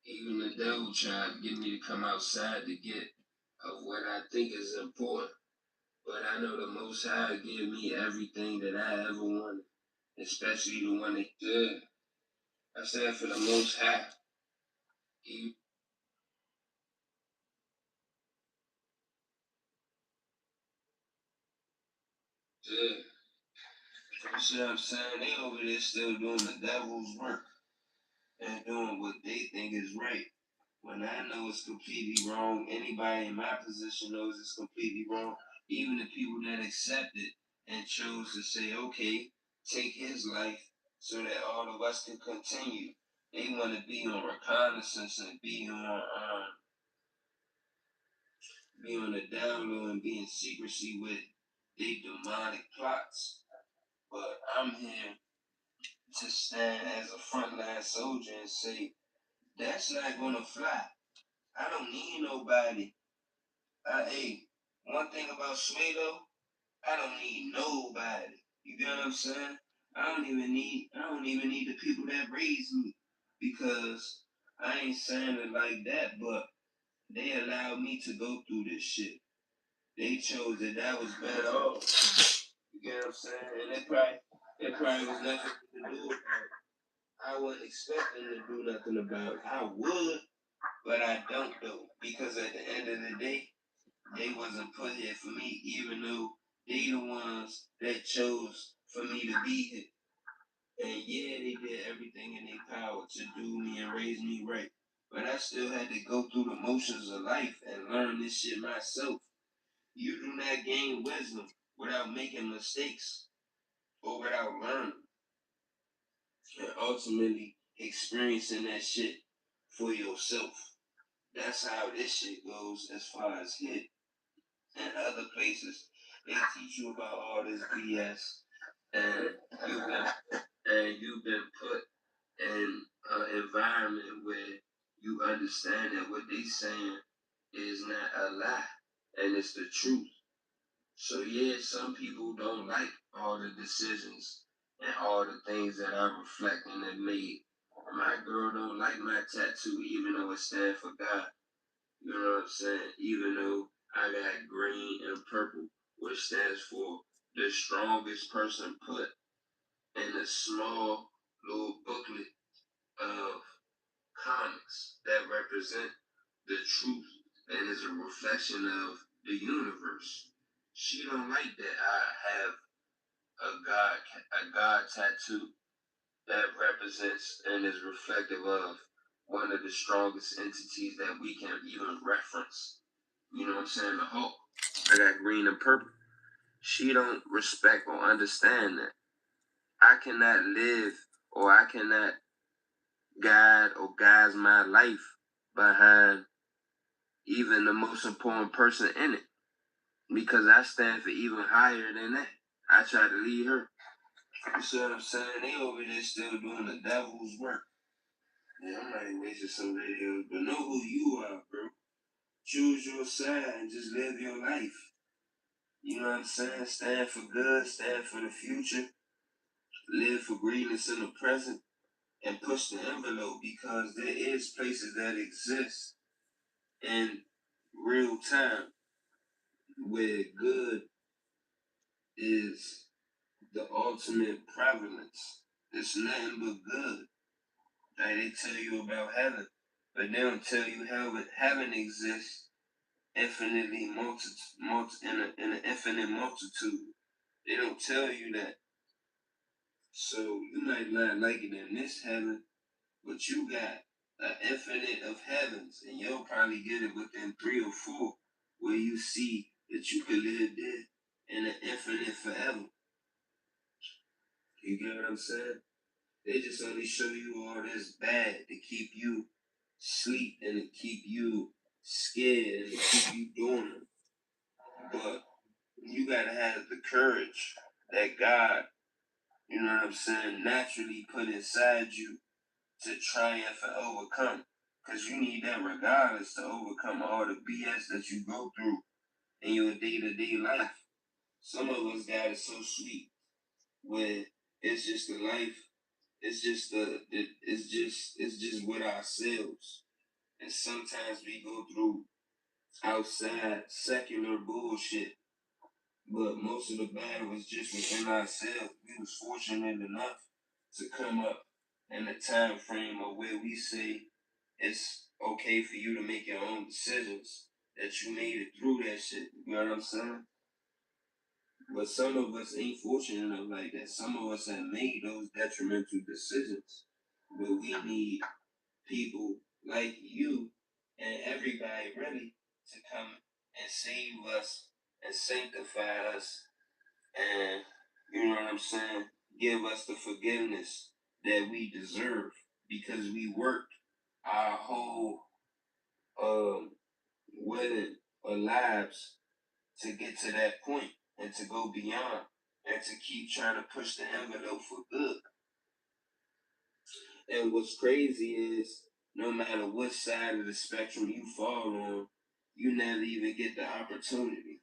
even the devil tried to get me to come outside to get of what I think is important. But I know the most high give me everything that I ever wanted, especially the one that good. I said for the most high, he good. You see what I'm saying? They over there still doing the devil's work and doing what they think is right. When I know it's completely wrong, anybody in my position knows it's completely wrong. Even the people that accepted and chose to say, okay, take his life so that all of us can continue. They want to be on reconnaissance and be on the down low and be in secrecy with they demonic plots. But I'm here to stand as a frontline soldier and say, that's not gonna fly. I don't need nobody. Hey, one thing about Suedo, I don't need nobody. You get what I'm saying? I don't even need the people that raised me. Because I ain't saying it like that, but they allowed me to go through this shit. They chose that was better off. You get what I'm saying? And it probably was nothing to do with it. I wasn't expecting to do nothing about it. I would, but I don't though. Because at the end of the day, they wasn't put here for me, even though they the ones that chose for me to be here. And yeah, they did everything in their power to do me and raise me right. But I still had to go through the motions of life and learn this shit myself. You do not gain wisdom without making mistakes or without learning. And ultimately experiencing that shit for yourself. That's how this shit goes as far as hit. And other places, they teach you about all this BS, and you've been put in an environment where you understand that what they saying is not a lie, and it's the truth. So yeah, some people don't like all the decisions and all the things that I reflect and have made. My girl don't like my tattoo, even though it stands for God. You know what I'm saying? Even though I got green and purple, which stands for the strongest person put in a small little booklet of comics that represent the truth and is a reflection of the universe. She don't like that I have a God tattoo that represents and is reflective of one of the strongest entities that we can even reference. You know what I'm saying? The Hulk. I got green and purple. She don't respect or understand that. I cannot live or I cannot guide or guide my life behind even the most important person in it. Because I stand for even higher than that. I try to lead her. You see what I'm saying? They over there still doing the devil's work. Yeah, I'm not even wasting some videos, but know who you are, bro. Choose your side and just live your life. You know what I'm saying? Stand for good, stand for the future, live for greatness in the present, and push the envelope because there is places that exist in real time where good is the ultimate prevalence. It's nothing but good. Like they tell you about heaven, but they don't tell you heaven exists infinitely in an infinite multitude. They don't tell you that. So you might not like it in this heaven, but you got an infinite of heavens, and you'll probably get it within 3 or 4, where you see that you could live there in an infinite forever. You get what I'm saying? They just only show you all this bad to keep you sleep and to keep you scared and to keep you doing it. But you gotta have the courage that God, you know what I'm saying, naturally put inside you to triumph and overcome. Because you need that regardless to overcome all the BS that you go through in your day-to-day life. Some of us got it so sweet where it's just the life It's just it's just with ourselves. And sometimes we go through outside secular bullshit, but most of the battle was just within ourselves. We was fortunate enough to come up in the time frame of where we say it's okay for you to make your own decisions. That you made it through that shit. You know what I'm saying? But some of us ain't fortunate enough like that. Some of us have made those detrimental decisions. But we need people like you and everybody really to come and save us and sanctify us and, you know what I'm saying, give us the forgiveness that we deserve because we worked our whole wedding or lives to get to that point and to go beyond and to keep trying to push the envelope for good. And what's crazy is no matter what side of the spectrum you fall on, you never even get the opportunity.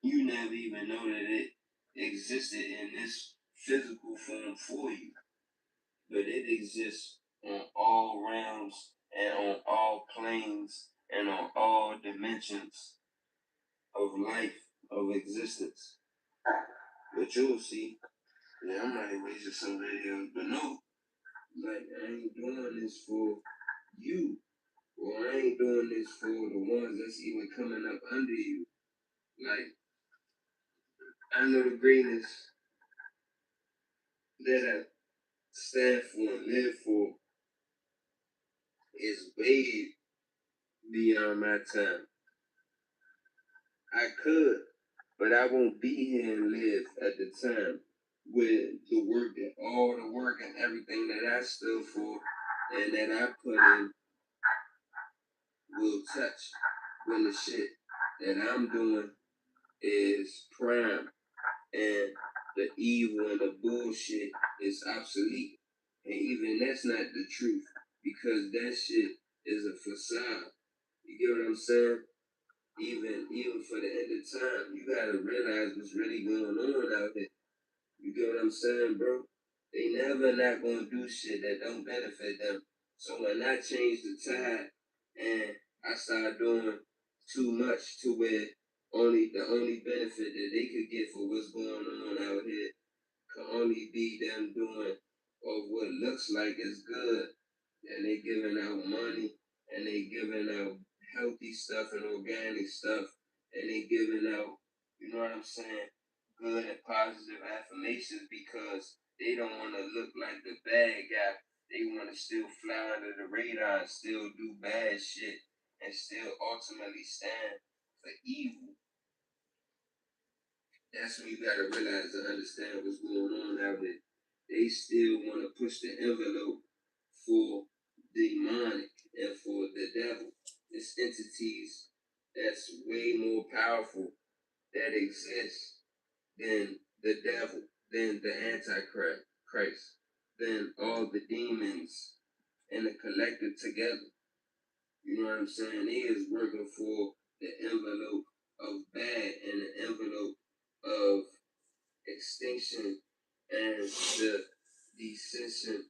You never even know that it existed in this physical form for you. But it exists on all realms and on all planes and on all dimensions of life, of existence. But you'll see, yeah, I might waste some videos, but no, like I ain't doing this for you. Or I ain't doing this for the ones that's even coming up under you. Like, I know the greatness that I stand for and live for is way beyond my time. I could, but I won't be here and live at the time with the work that all the work and everything that I stood for and that I put in will touch when the shit that I'm doing is prime and the evil and the bullshit is obsolete. And even that's not the truth because that shit is a facade. You get what I'm saying? Even for the end of time, you gotta realize what's really going on out here. You get what I'm saying, bro? They never not gonna do shit that don't benefit them. So when I change the tide and I start doing too much to where the only benefit that they could get for what's going on out here can only be them doing of what looks like is good. And they giving out money and they giving out healthy stuff and organic stuff and they giving out, you know what I'm saying, good and positive affirmations because they don't want to look like the bad guy. They want to still fly under the radar and still do bad shit and still ultimately stand for evil. That's when you gotta realize and understand what's going on out there. They still want to push the envelope for demonic and for the devil. It's entities that's way more powerful that exist than the devil, than the Antichrist, than all the demons and the collective together. You know what I'm saying? He is working for the envelope of bad and the envelope of extinction and the descension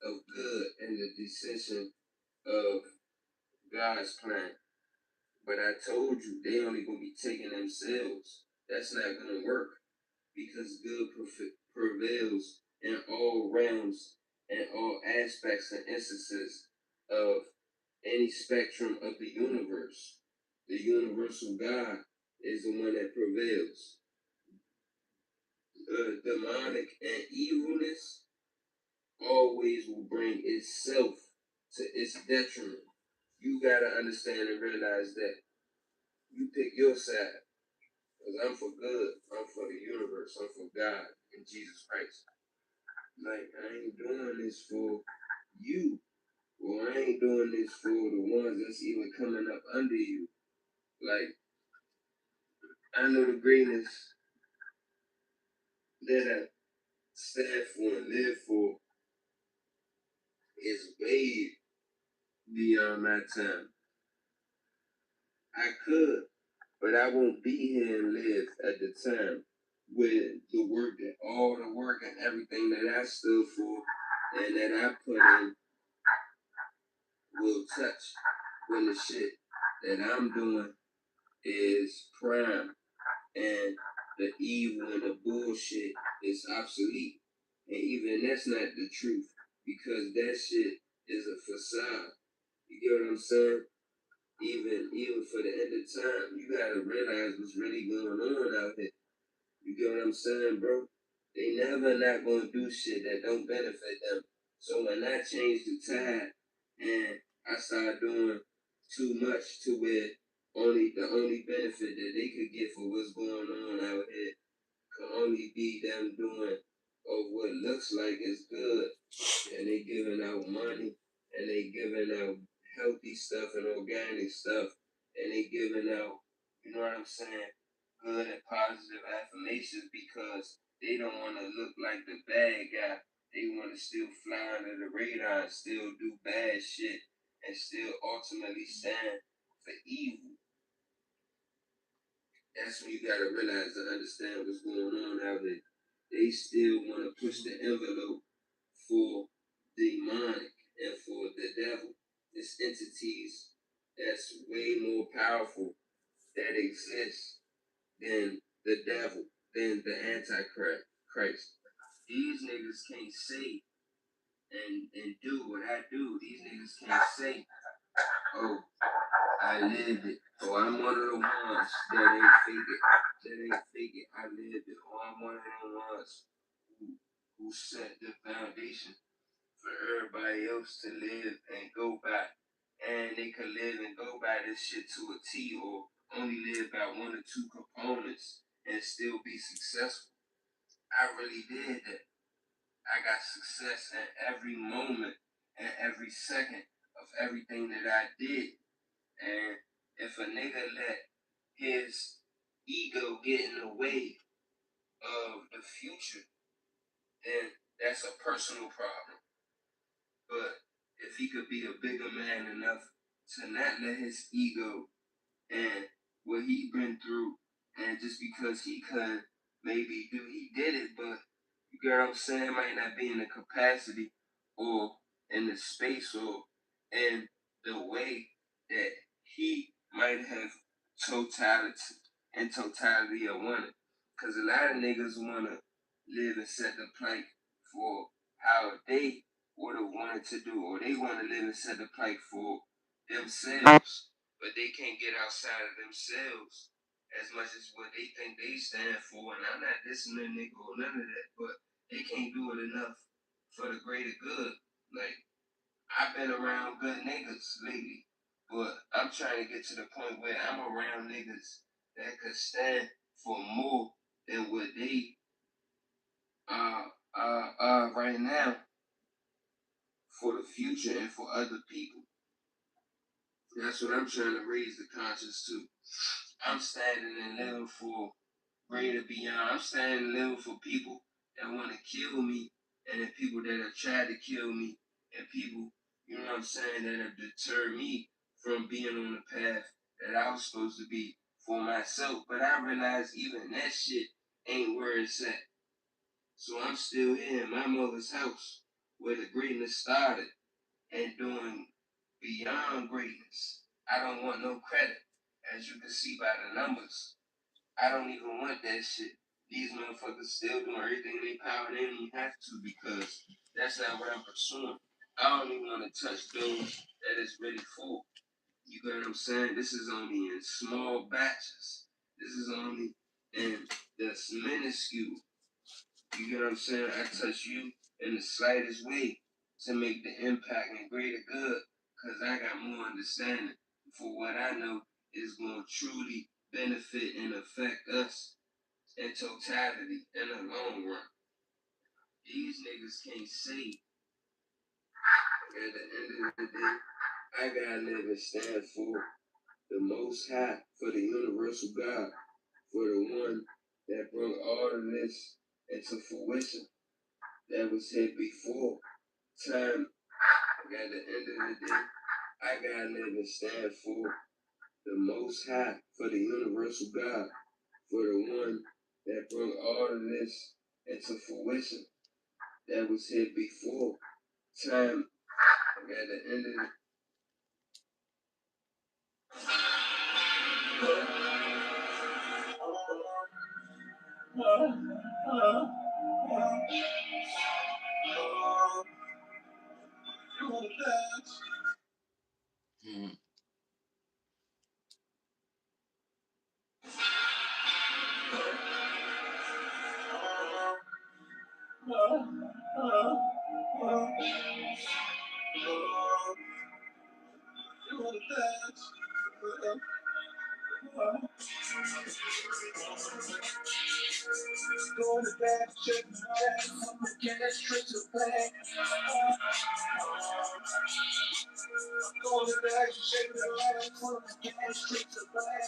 of good and the descension of God's plan. But I told you they only gonna be taking themselves. That's not gonna work because good prevails in all realms and all aspects and instances of any spectrum of the universe. The universal God is the one that prevails. Demonic and evilness always will bring itself to its detriment. You gotta understand and realize that you pick your side. Because I'm for good, I'm for the universe, I'm for God and Jesus Christ. Like, I ain't doing this for you. Or I ain't doing this for the ones that's even coming up under you. Like, I know the greatness that I stand for and live for is way beyond my time. I could, but I won't be here and live at the time with the work that all the work and everything that I stood for and that I put in will touch when the shit that I'm doing is prime and the evil and the bullshit is obsolete. And even that's not the truth because that shit is a facade. You get what I'm saying? Even for the end of time, you gotta realize what's really going on out here. You get what I'm saying, bro? They never not gonna do shit that don't benefit them. So when I changed the tide and I started doing too much to where the only benefit that they could get for what's going on out here can only be them doing of what looks like is good. And they giving out money and they giving out healthy stuff and organic stuff and they giving out, you know what I'm saying, good and positive affirmations because they don't want to look like the bad guy. They want to still fly under the radar and still do bad shit and still ultimately stand for evil. That's when you gotta realize and understand what's going on out there. They still want to push the envelope for demonic and for the devil. It's entities that's way more powerful that exist than the devil, than the Antichrist. These niggas can't say and do what I do. These niggas can't say, oh, I lived it. Oh, I'm one of the ones that ain't fake it. That ain't fake it. I lived it. Oh, I'm one of the ones who set the foundation for everybody else to live and go by. And they could live and go by this shit to a T or only live by one or two components and still be successful. I really did that. I got success in every moment and every second of everything that I did. And if a nigga let his ego get in the way of the future, then that's a personal problem. But if he could be a bigger man enough to not let his ego and what he been through, and just because he could maybe do, he did it, but you get what I'm saying, might not be in the capacity or in the space or in the way that he might have totality of wanted. Because a lot of niggas want to live and set the plank for how they would have wanted to do, or they want to live and set the plank for themselves, but they can't get outside of themselves as much as what they think they stand for. And I'm not dissing a nigga or none of that, but they can't do it enough for the greater good. Like, I've been around good niggas lately, but I'm trying to get to the point where I'm around niggas that could stand for more than what they right now for the future and for other people. That's what I'm trying to raise the conscience to. I'm standing and living for greater beyond. I'm standing and living for people that want to kill me and the people that have tried to kill me and people, you know what I'm saying, that have deterred me from being on the path that I was supposed to be for myself. But I realize even that shit ain't where it's at. So I'm still here in my mother's house where the greatness started and doing beyond greatness. I don't want no credit, as you can see by the numbers. I don't even want that shit. These motherfuckers still doing everything in their power. They don't even have to because that's not what I'm pursuing. I only want to touch those that is ready for. You get what I'm saying? This is only in small batches. This is only in this minuscule. You get what I'm saying? I touch you in the slightest way to make the impact and greater good because I got more understanding for what I know is going to truly benefit and affect us in totality in the long run. These niggas can't say at the end of the day, I gotta live and stand for the Most High, for the universal God, for the one that brought all of this into fruition that was here before time. At the end of the day, I gotta live and stand for the Most High, for the universal God, for the one that brought all of this into fruition that was here before time at the end of Hmm. Going to bed, check the bag, gas, straight to the bag. Going to bed, check the bag, gas, straight to the bag.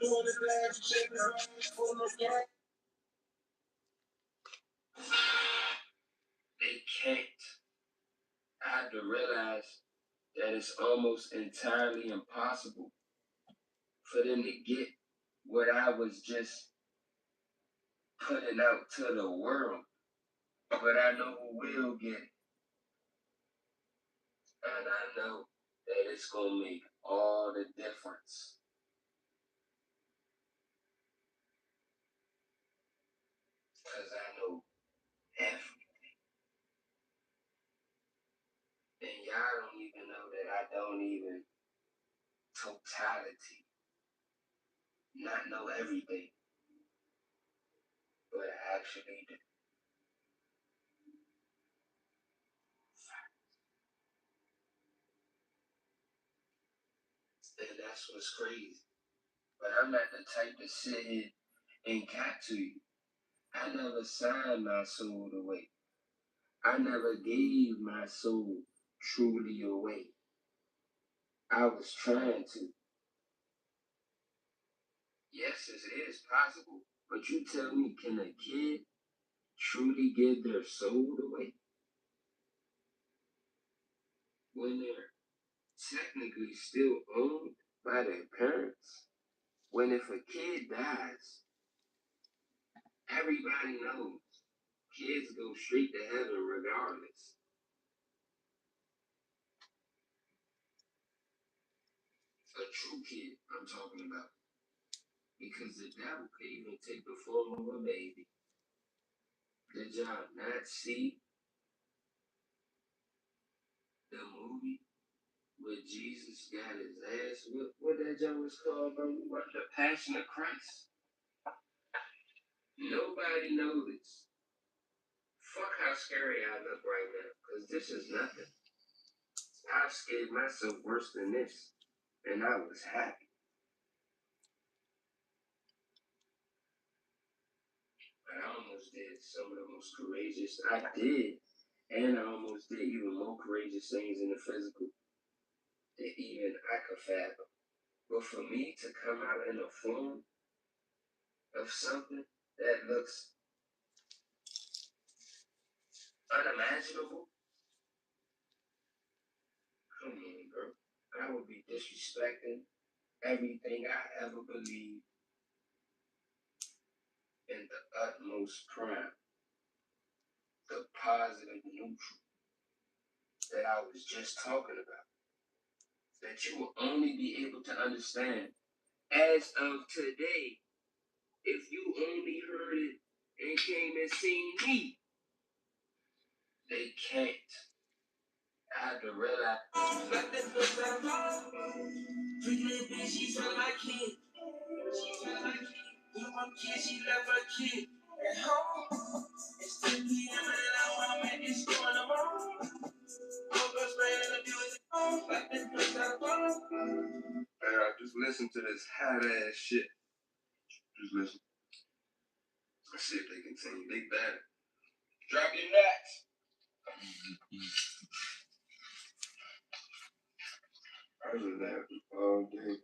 Going to bed, check the bag, full of gas. They can't. I had to realize that it's almost entirely impossible for them to get what I was just putting out to the world. But I know who will get it. And I know that it's going to make all the difference. Because I know everything. And y'all don't even know that I don't even totality not know everything. But I actually do. And that's what's crazy. But I'm not the type to sit here and got to you. I never signed my soul away. I never gave my soul truly away. I was trying to. Yes, it is possible. But you tell me, can a kid truly give their soul away when they're technically still owned by their parents? When if a kid dies, everybody knows kids go straight to heaven regardless. A true kid, I'm talking about. Because the devil could even take the form of a baby. Did y'all not see the movie where Jesus got his ass whipped? What that joke was called, bro? What, the Passion of Christ? Nobody noticed. Fuck how scary I look right now, because this is nothing. I've scared myself worse than this, and I was happy. But I almost did some of the most courageous. I did, and I almost did even more courageous things in the physical that even I could fathom. But for me to come out in the form of something that looks unimaginable, come on, bro. I would be disrespecting everything I ever believed in the utmost prime, the positive neutral that I was just talking about, that you will only be able to understand as of today if you only heard it and came and seen me. They can't. I had to realize. Like that bitch that I'm on. Pretty little bitch, she's feeling my kid. She's feeling my kid. With one kid, she left her kid at home. It's 10 p.m. and I want to make this school in the morning. Woke up spraying the music on. Like that bitch that I'm on. Just listen to this hot ass shit. Just listen. Let's see if they can sing. They better. Drop your nuts. I was laughing all day.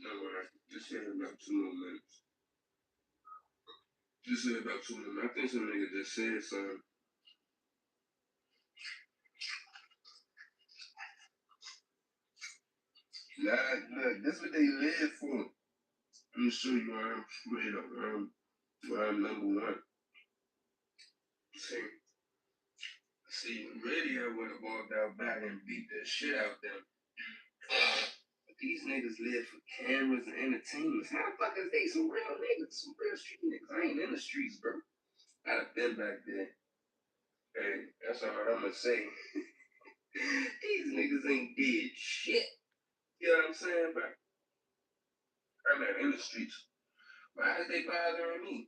No, just say about 2 more minutes. Just say about 2 more minutes. I think some nigga just said something. Nah, look, this what they live for. Let me show you why I'm straight up. Why I'm number one. See, really, I would have walked out back and beat the shit out them. But these niggas live for cameras and entertainment. Motherfuckers, they some real niggas, some real street niggas. I ain't in the streets, bro. I'd have been back there. Hey, that's all I'ma say. These niggas ain't did shit. You know what I'm saying, bro? I'm not in the streets. Why is they bothering me?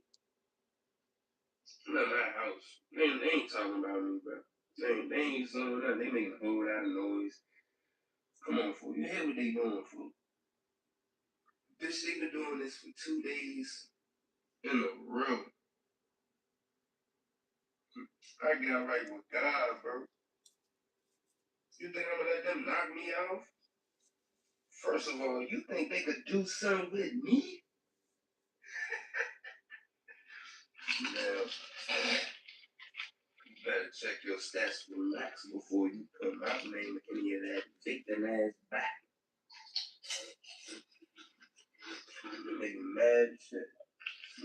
I'm at my house. They ain't talking about me, bro. They ain't saying nothing. They making a whole lot of noise. Come on, fool. You hear what they doing, fool? Bitch, they been doing this for 2 days in a row. I got right with God, bro. You think I'm gonna let them knock me off? First of all, you think they could do something with me? Now, you better check your stats for max before you put my name in any of that victim ass back. You make me mad and shit.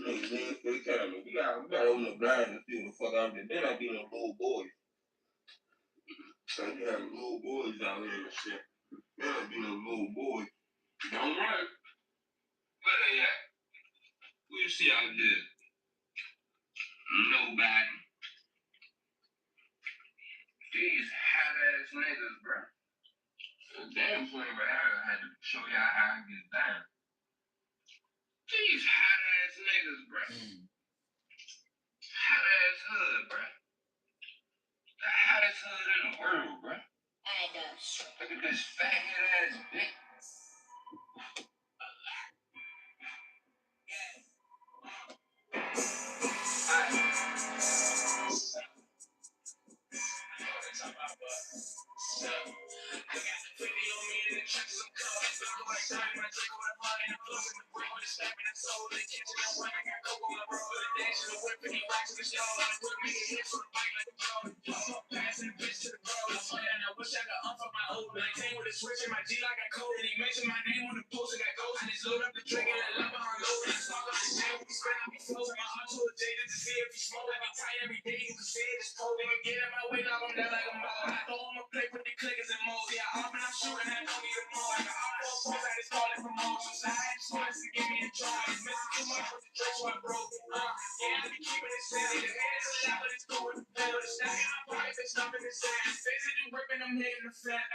Niggas live for the camera. We gotta open the blind and see what the fuck I'm doing. Then I be no little boys. So you have little boys out here and shit. Then I be no little boys. Don't run. Where they at? Who you see out there? Nobody. These hot ass niggas, bro. Damn shame, but I had to show y'all how I get down. These hot ass niggas, bro. Hot ass hood, bro. The hottest hood in the world, bro. Look at this faggot ass bitch. Switch in my G like I code, and he mentioned my name on the post and got ghost. I just load up the drink and let love on load. And smoke up the jam, we spend on me flow. My heart to a jaded to see if he smoke. Like me tight every day, you can see it, just cold. Nigga get in my way, knock him down like a mole. I throw him a plate with the clickers and moles. Yeah, I'm and I'm shooting, I don't need a more. Like I'm 4 points, I just call it promotion. So I had to swear to give me a try. It's missing too much with the drink, so I broke it. Yeah, I be keeping it steady. The head is a lot, but it's cool with the pill. The stack in my pocket, they stuffing the sand. Face it and ripping, I'm hitting the fat.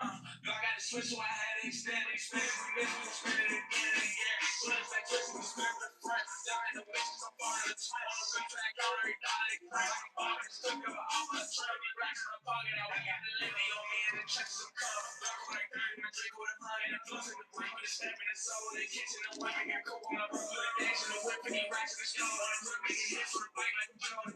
I got to switch, so I had to extend it. Spend it, we miss, we spend it again and again. Sweats like twisting, we spend with friends. Down in the bitches, I'm far in the twin. On the big track, on every dollar they cry. Like a bargain, stuck up all my trying to be racks in my pocket. Now I got the limit on me and the checks some cover. Black like that, my drink with a honey. And the plus in the brain with a step in the soul. The kitchen, the women got coke on my bro. The dash and the whip, and he racks in the stove. On the grip, making hits from the bike like a Jordan.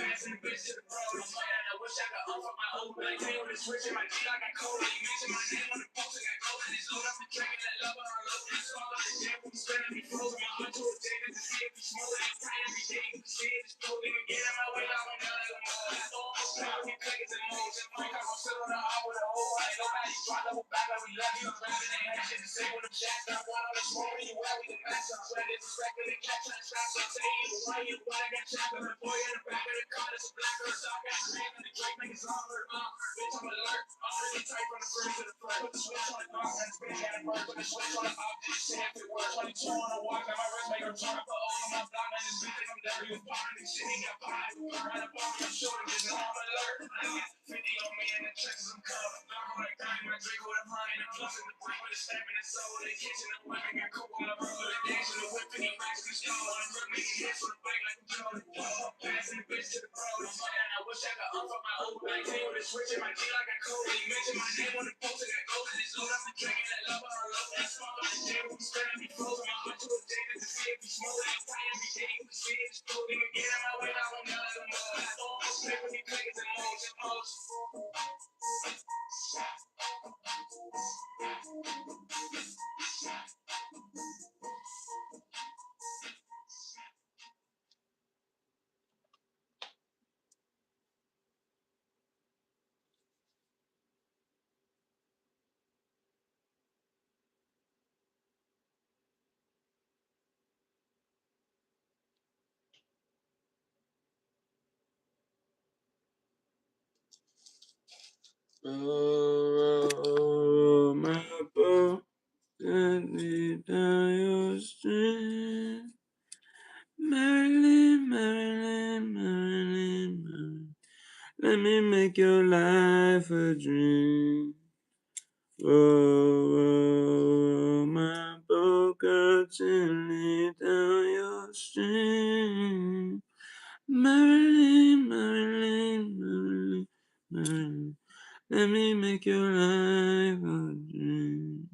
Passing the bitch to the bro. I wish I could unfuck my old man. Came with a switch in my G like I code. You mentioned my name on the post and got gold. And it's load up the drink and that love on our low. And swallow the jam, we spend me frozen. My heart to a jaded to see if we smoke. And tight every day, you can see it, it's cold. Nigga get in my way, like I'm down like a mole. I throw almost power, we clickers and moles. And Frank, I'm still on the hall with a whole right. Nobody try double back like we love you. Grabbing they had shit to say when them shots got one on the smoke. When you out, we can match up. Sweat disrespecting the catch on traps. So say either one, you one, I got chopped. The boy in the back of the car, that's a black girl. So I got sand in the Drake, make his arm hurt. Bitch, I'm alert. I'm really tight from the first to the front. Put the switch on the dog, and it's been got a bird. Put the switch on the object, see if it works. 22 on the walk, now my wrist make her turn. Put O's on my block, and this bitch think I'm dirty. Was popping this shit, he got popped. Right up on my shoulder, just know I'm alert. I got 50 on me, and the checks I'm covered. Knock on the gun, my drink with a honey. And the plus in the brain with a step in the soul. The kitchen, the women got coke on my bro. The dash and the whip, and he racks in the stove. On the grip, making hits on the bike like a Jordan. Passing the bitch to the bro. I wish I could unfuck my old man. Came with a switch in my G like I code. You mentioned my name on the post and got gold. And it's load up the drink and that love on our love. And swallow the jam, we spend me frozen. My heart to a jaded to see if we smoke. And tight every day, you can see it, it's cold. Nigga get in my way, now I'm down like a mole. I throw almost pick when he clickers and moles and moles. Oh, my boat, gently down your stream. Marilyn, Marilyn, Marilyn, Marilyn, let me make your life a dream. Oh, my boat, girl, gently down your stream. Marilyn, Marilyn, Marilyn, Marilyn, let me make your life a dream.